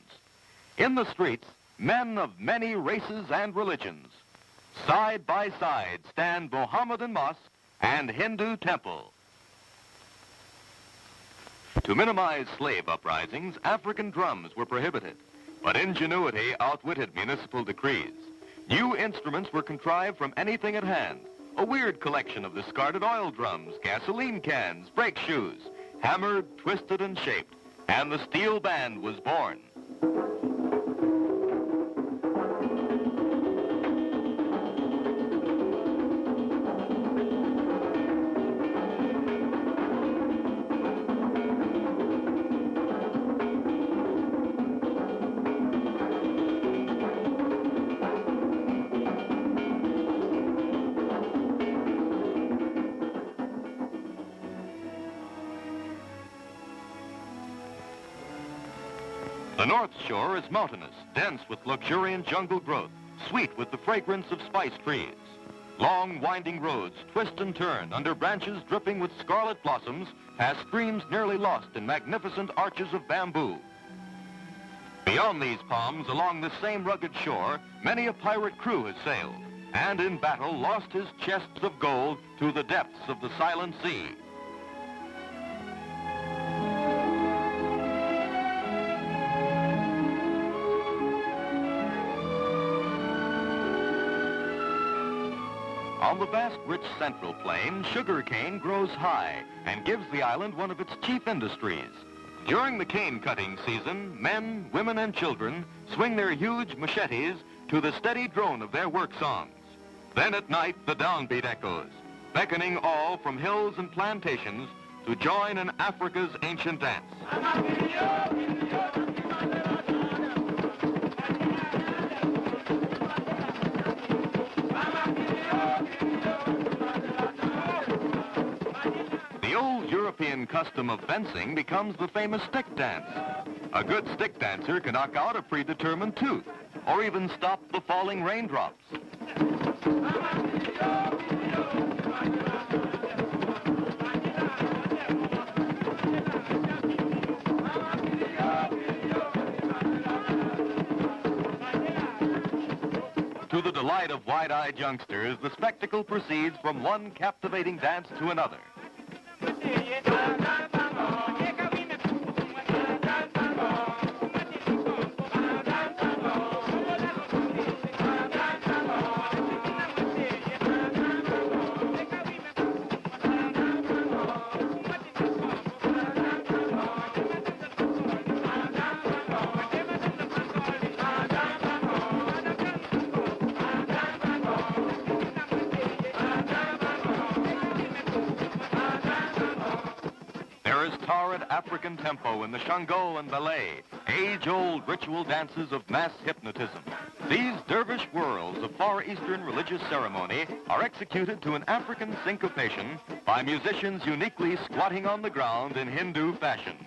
In the streets, men of many races and religions. Side by side stand Mohammedan mosque and Hindu temple. To minimize slave uprisings, African drums were prohibited, but ingenuity outwitted municipal decrees. New instruments were contrived from anything at hand. A weird collection of discarded oil drums, gasoline cans, brake shoes, hammered, twisted, and shaped, and the steel band was born. The North Shore is mountainous, dense with luxuriant jungle growth, sweet with the fragrance of spice trees. Long, winding roads twist and turn under branches dripping with scarlet blossoms past streams nearly lost in magnificent arches of bamboo. Beyond these palms, along this same rugged shore, many a pirate crew has sailed, and in battle lost his chests of gold to the depths of the silent sea. On the vast, rich central plain, sugarcane grows high and gives the island one of its chief industries. During the cane-cutting season, men, women, and children swing their huge machetes to the steady drone of their work songs. Then at night, the downbeat echoes, beckoning all from hills and plantations to join in Africa's ancient dance. The old European custom of fencing becomes the famous stick dance. A good stick dancer can knock out a predetermined tooth, or even stop the falling raindrops. To the delight of wide-eyed youngsters, the spectacle proceeds from one captivating dance to another. There is torrid African tempo in the Shango and ballet, age-old ritual dances of mass hypnotism. These dervish whirls of Far Eastern religious ceremony are executed to an African syncopation by musicians uniquely squatting on the ground in Hindu fashion.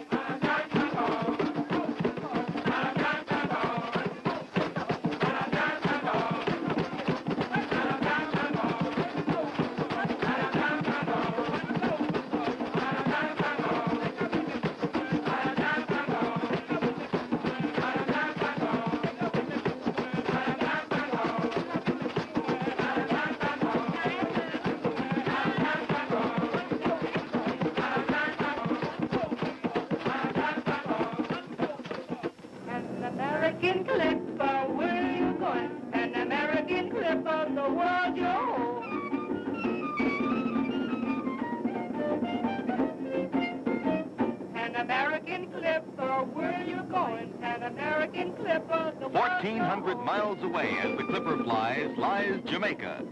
Clipper, the 1,400 miles away as the Clipper flies lies Jamaica.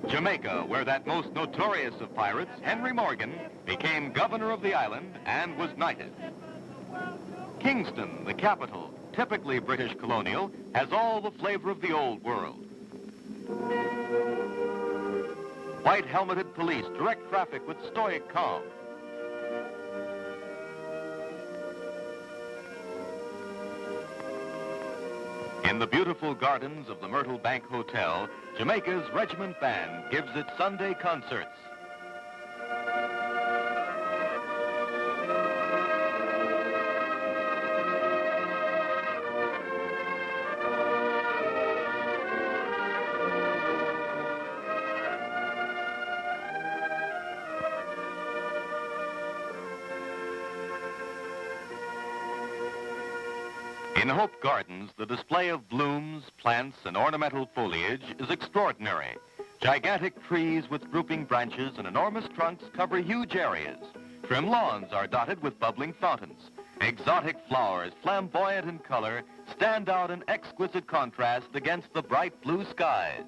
Jamaica, where that most notorious of pirates, Henry Morgan, became governor of the island and was knighted. Kingston, the capital, typically British colonial, has all the flavor of the old world. White-helmeted police direct traffic with stoic calm. In the beautiful gardens of the Myrtle Bank Hotel, Jamaica's Regiment Band gives its Sunday concerts. In Hope Gardens, the display of blooms, plants, and ornamental foliage is extraordinary. Gigantic trees with drooping branches and enormous trunks cover huge areas. Trim lawns are dotted with bubbling fountains. Exotic flowers, flamboyant in color, stand out in exquisite contrast against the bright blue skies.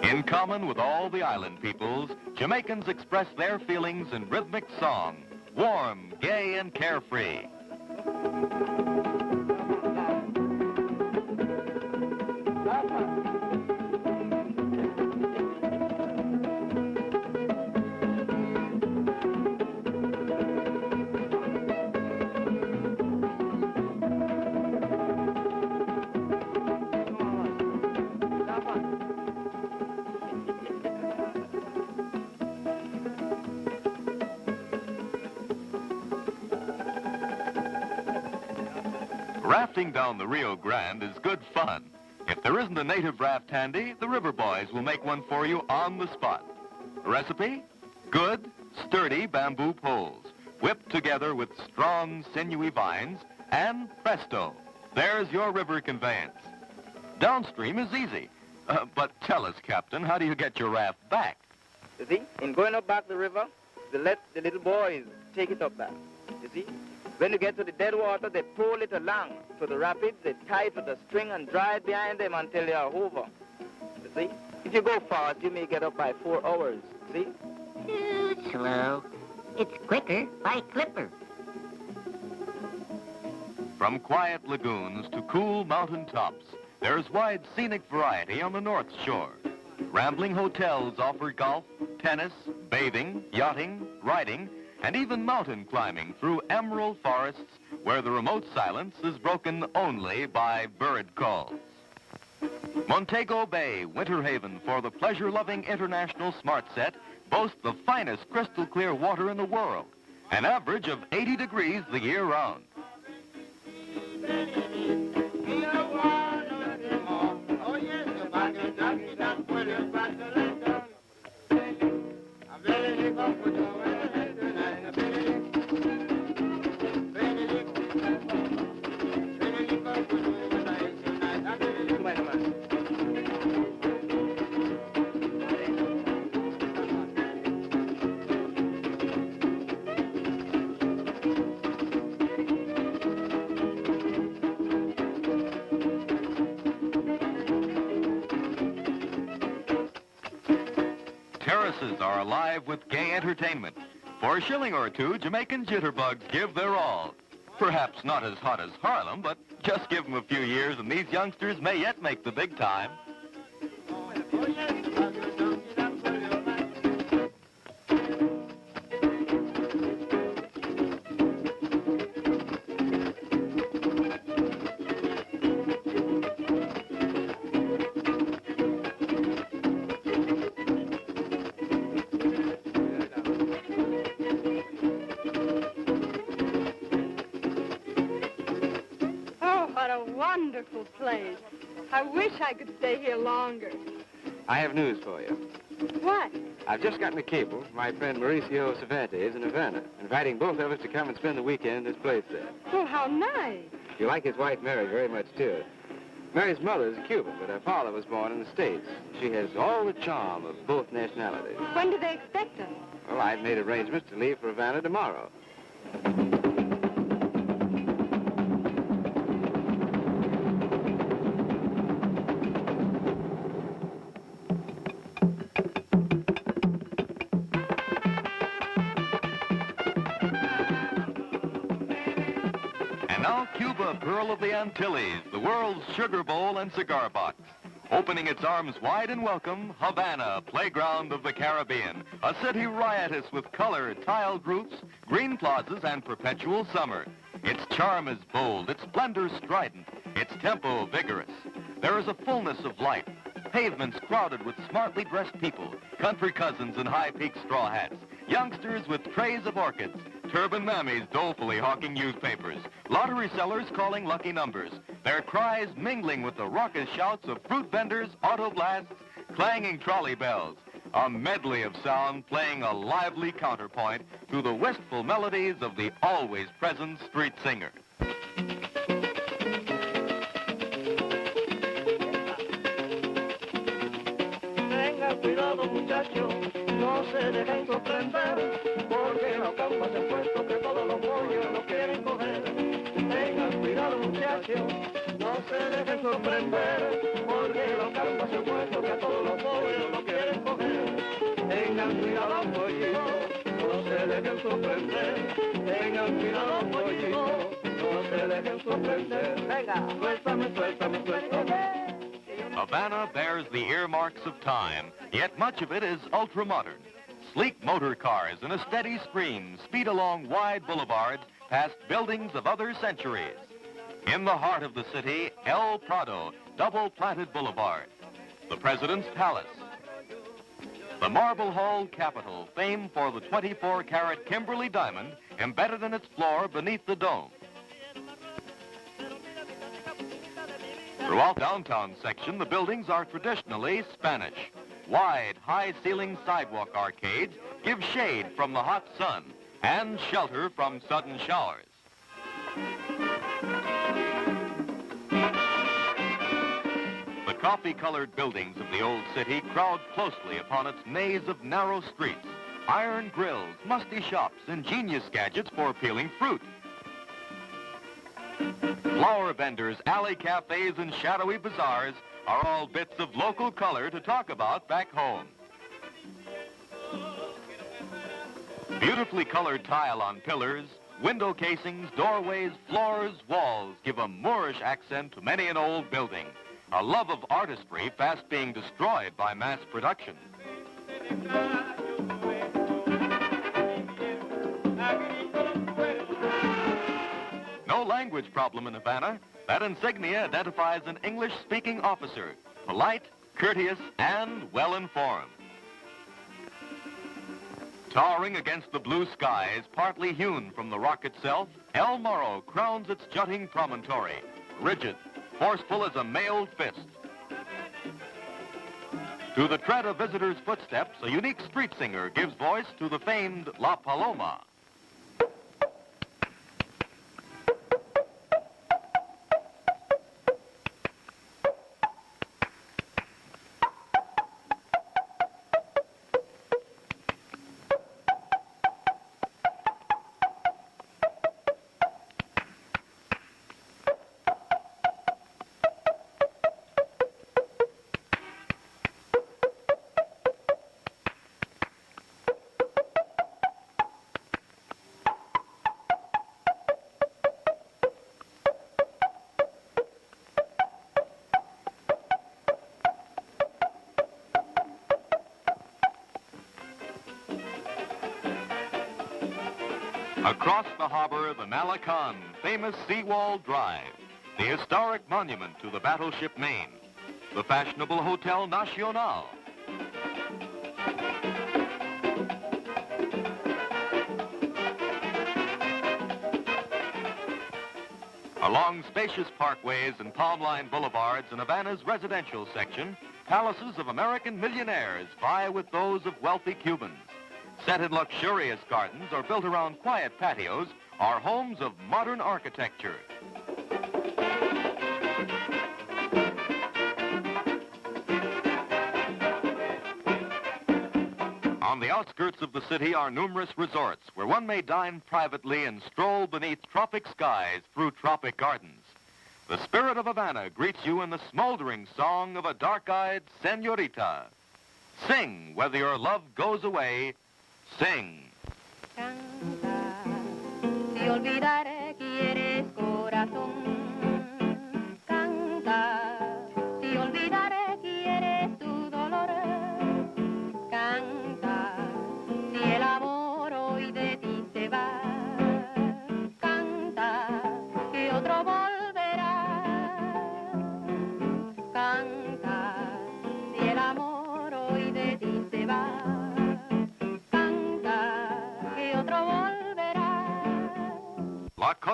In common with all the island peoples, Jamaicans express their feelings in rhythmic song. Warm, gay, and carefree. Rafting down the Rio Grande is good fun. If there isn't a native raft handy, the river boys will make one for you on the spot. Recipe? Good, sturdy bamboo poles, whipped together with strong, sinewy vines, and presto, there's your river conveyance. Downstream is easy. But tell us, Captain, how do you get your raft back? You see, in going up back the river, they let the little boys take it up back. You see? When you get to the dead water, they pull it along to the rapids, they tie it with a string and dry it behind them until they are over. You see? If you go fast, you may get up by 4 hours. See? Too slow. It's quicker by Clipper. From quiet lagoons to cool mountain tops, there's wide scenic variety on the North Shore. Rambling hotels offer golf, tennis, bathing, yachting, riding, and even mountain climbing through emerald forests where the remote silence is broken only by bird calls. Montego Bay, winter haven for the pleasure-loving international smart set, boasts the finest crystal-clear water in the world, an average of 80 degrees the year round. Terraces are alive with gay entertainment. For a shilling or two, Jamaican jitterbugs give their all. Perhaps not as hot as Harlem, but just give them a few years and these youngsters may yet make the big time. Wonderful place. I wish I could stay here longer. I have news for you. What? I've just gotten a cable from my friend Mauricio Cervantes in Havana, inviting both of us to come and spend the weekend at his place there. Oh, how nice. You like his wife, Mary, very much, too. Mary's mother is a Cuban, but her father was born in the States. She has all the charm of both nationalities. When do they expect us? Well, I've made arrangements to leave for Havana tomorrow. Now Cuba, pearl of the Antilles, the world's sugar bowl and cigar box. Opening its arms wide in welcome, Havana, playground of the Caribbean. A city riotous with color, tiled roofs, green plazas, and perpetual summer. Its charm is bold, its splendor strident, its tempo vigorous. There is a fullness of life. Pavements crowded with smartly dressed people, country cousins in high-peaked straw hats, youngsters with trays of orchids, turban mammies dolefully hawking newspapers, lottery sellers calling lucky numbers, their cries mingling with the raucous shouts of fruit vendors, auto blasts, clanging trolley bells, a medley of sound playing a lively counterpoint to the wistful melodies of the always present street singer. Tengan cuidado, muchachos, no se dejen sorprender, porque los campos se han puesto que todos los pollos lo quieren coger. Tengan cuidado, muchachos, no se dejen sorprender, porque los campos se han puesto que todos los pollos lo quieren coger. Tengan cuidado, pollitos, no se dejen sorprender. Tengan cuidado, pollitos, no se dejen sorprender. Venga, suéltame, suéltame, suéltame. Havana bears the earmarks of time, yet much of it is ultra-modern. Sleek motor cars in a steady stream speed along wide boulevards past buildings of other centuries. In the heart of the city, El Prado, double-planted boulevard. The President's Palace. The Marble Hall Capitol, famed for the 24-carat Kimberley diamond embedded in its floor beneath the dome. Throughout downtown section, the buildings are traditionally Spanish. Wide, high-ceiling sidewalk arcades give shade from the hot sun and shelter from sudden showers. The coffee-colored buildings of the old city crowd closely upon its maze of narrow streets. Iron grills, musty shops, ingenious gadgets for peeling fruit. Flower vendors, alley cafes, and shadowy bazaars are all bits of local color to talk about back home. Beautifully colored tile on pillars, window casings, doorways, floors, walls give a Moorish accent to many an old building. A love of artistry fast being destroyed by mass production. No language problem in Havana. That insignia identifies an English-speaking officer, polite, courteous, and well-informed. Towering against the blue skies, partly hewn from the rock itself, El Morro crowns its jutting promontory, rigid, forceful as a mailed fist. To the tread of visitors' footsteps, a unique street singer gives voice to the famed La Paloma. Across the harbor, the Malecon, famous seawall drive, the historic monument to the battleship Maine, the fashionable Hotel Nacional. Along spacious parkways and palm-lined boulevards in Havana's residential section, palaces of American millionaires vie with those of wealthy Cubans. Set in luxurious gardens or built around quiet patios are homes of modern architecture. On the outskirts of the city are numerous resorts where one may dine privately and stroll beneath tropic skies through tropic gardens. The spirit of Havana greets you in the smoldering song of a dark-eyed senorita. Sing whether your love goes away. Sing. Si olvidaré que eres corazón.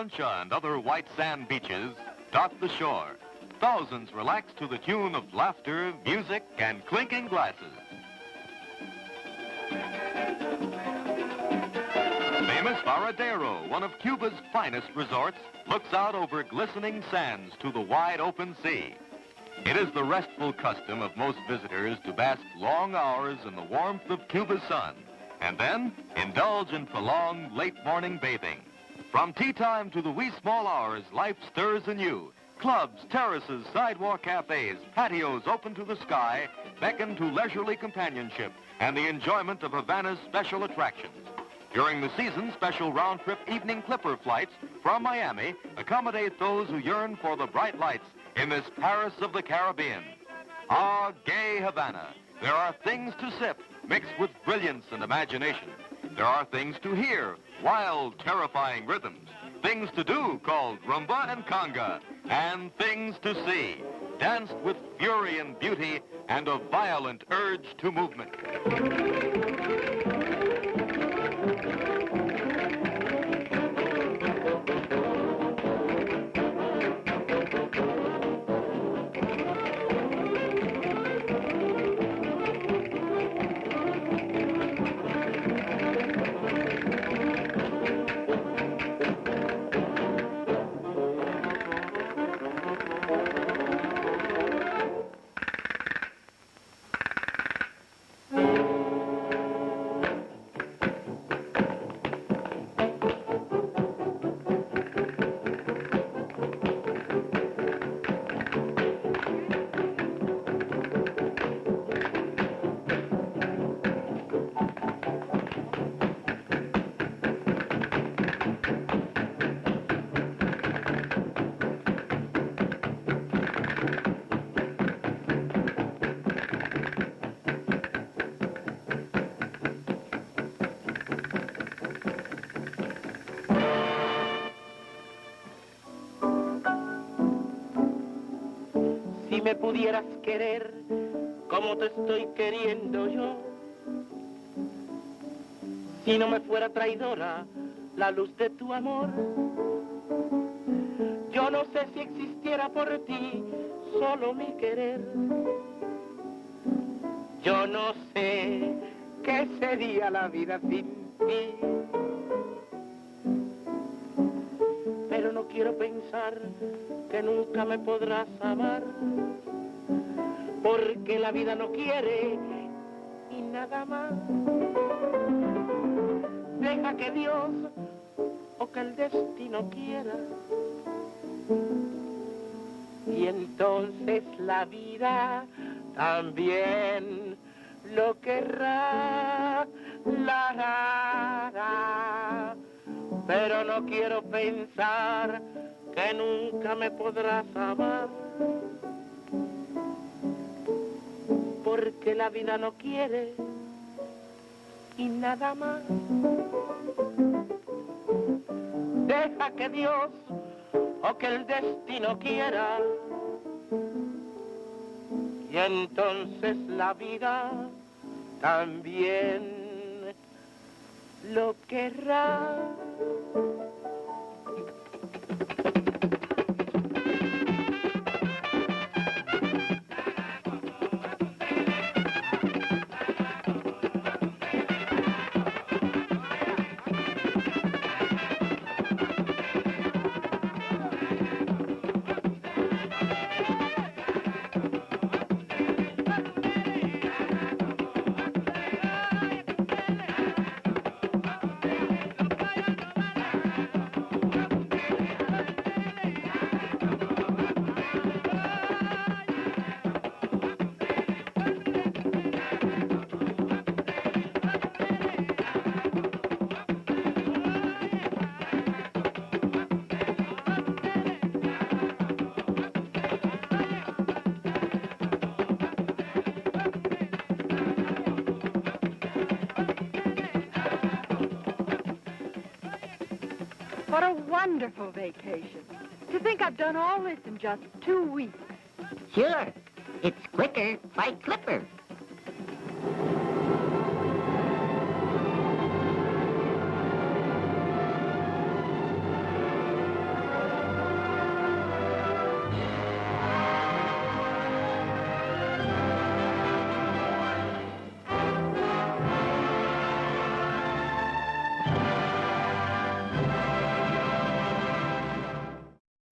Concha and other white sand beaches dot the shore. Thousands relax to the tune of laughter, music, and clinking glasses. Famous Varadero, one of Cuba's finest resorts, looks out over glistening sands to the wide open sea. It is the restful custom of most visitors to bask long hours in the warmth of Cuba's sun, and then indulge in prolonged late morning bathing. From tea time to the wee small hours, life stirs anew. Clubs, terraces, sidewalk cafes, patios open to the sky beckon to leisurely companionship and the enjoyment of Havana's special attractions. During the season, special round-trip evening clipper flights from Miami accommodate those who yearn for the bright lights in this Paris of the Caribbean. Ah, gay Havana. There are things to sip, mixed with brilliance and imagination. There are things to hear, wild, terrifying rhythms. Things to do, called rumba and conga. And things to see, danced with fury and beauty and a violent urge to movement. Si me pudieras querer como te estoy queriendo yo, si no me fuera traidora la luz de tu amor, yo no sé si existiera por ti solo mi querer. Yo no sé qué sería la vida sin ti, pero no quiero pensar que nunca me podrás amar, porque la vida no quiere y nada más. Deja que Dios o que el destino quiera, y entonces la vida también lo querrá. Pero no quiero pensar que nunca me podrás amar, porque la vida no quiere y nada más. Deja que Dios o que el destino quiera, y entonces la vida también lo querrá. What a wonderful vacation. To think I've done all this in just 2 weeks. Sure. It's quicker by Clipper.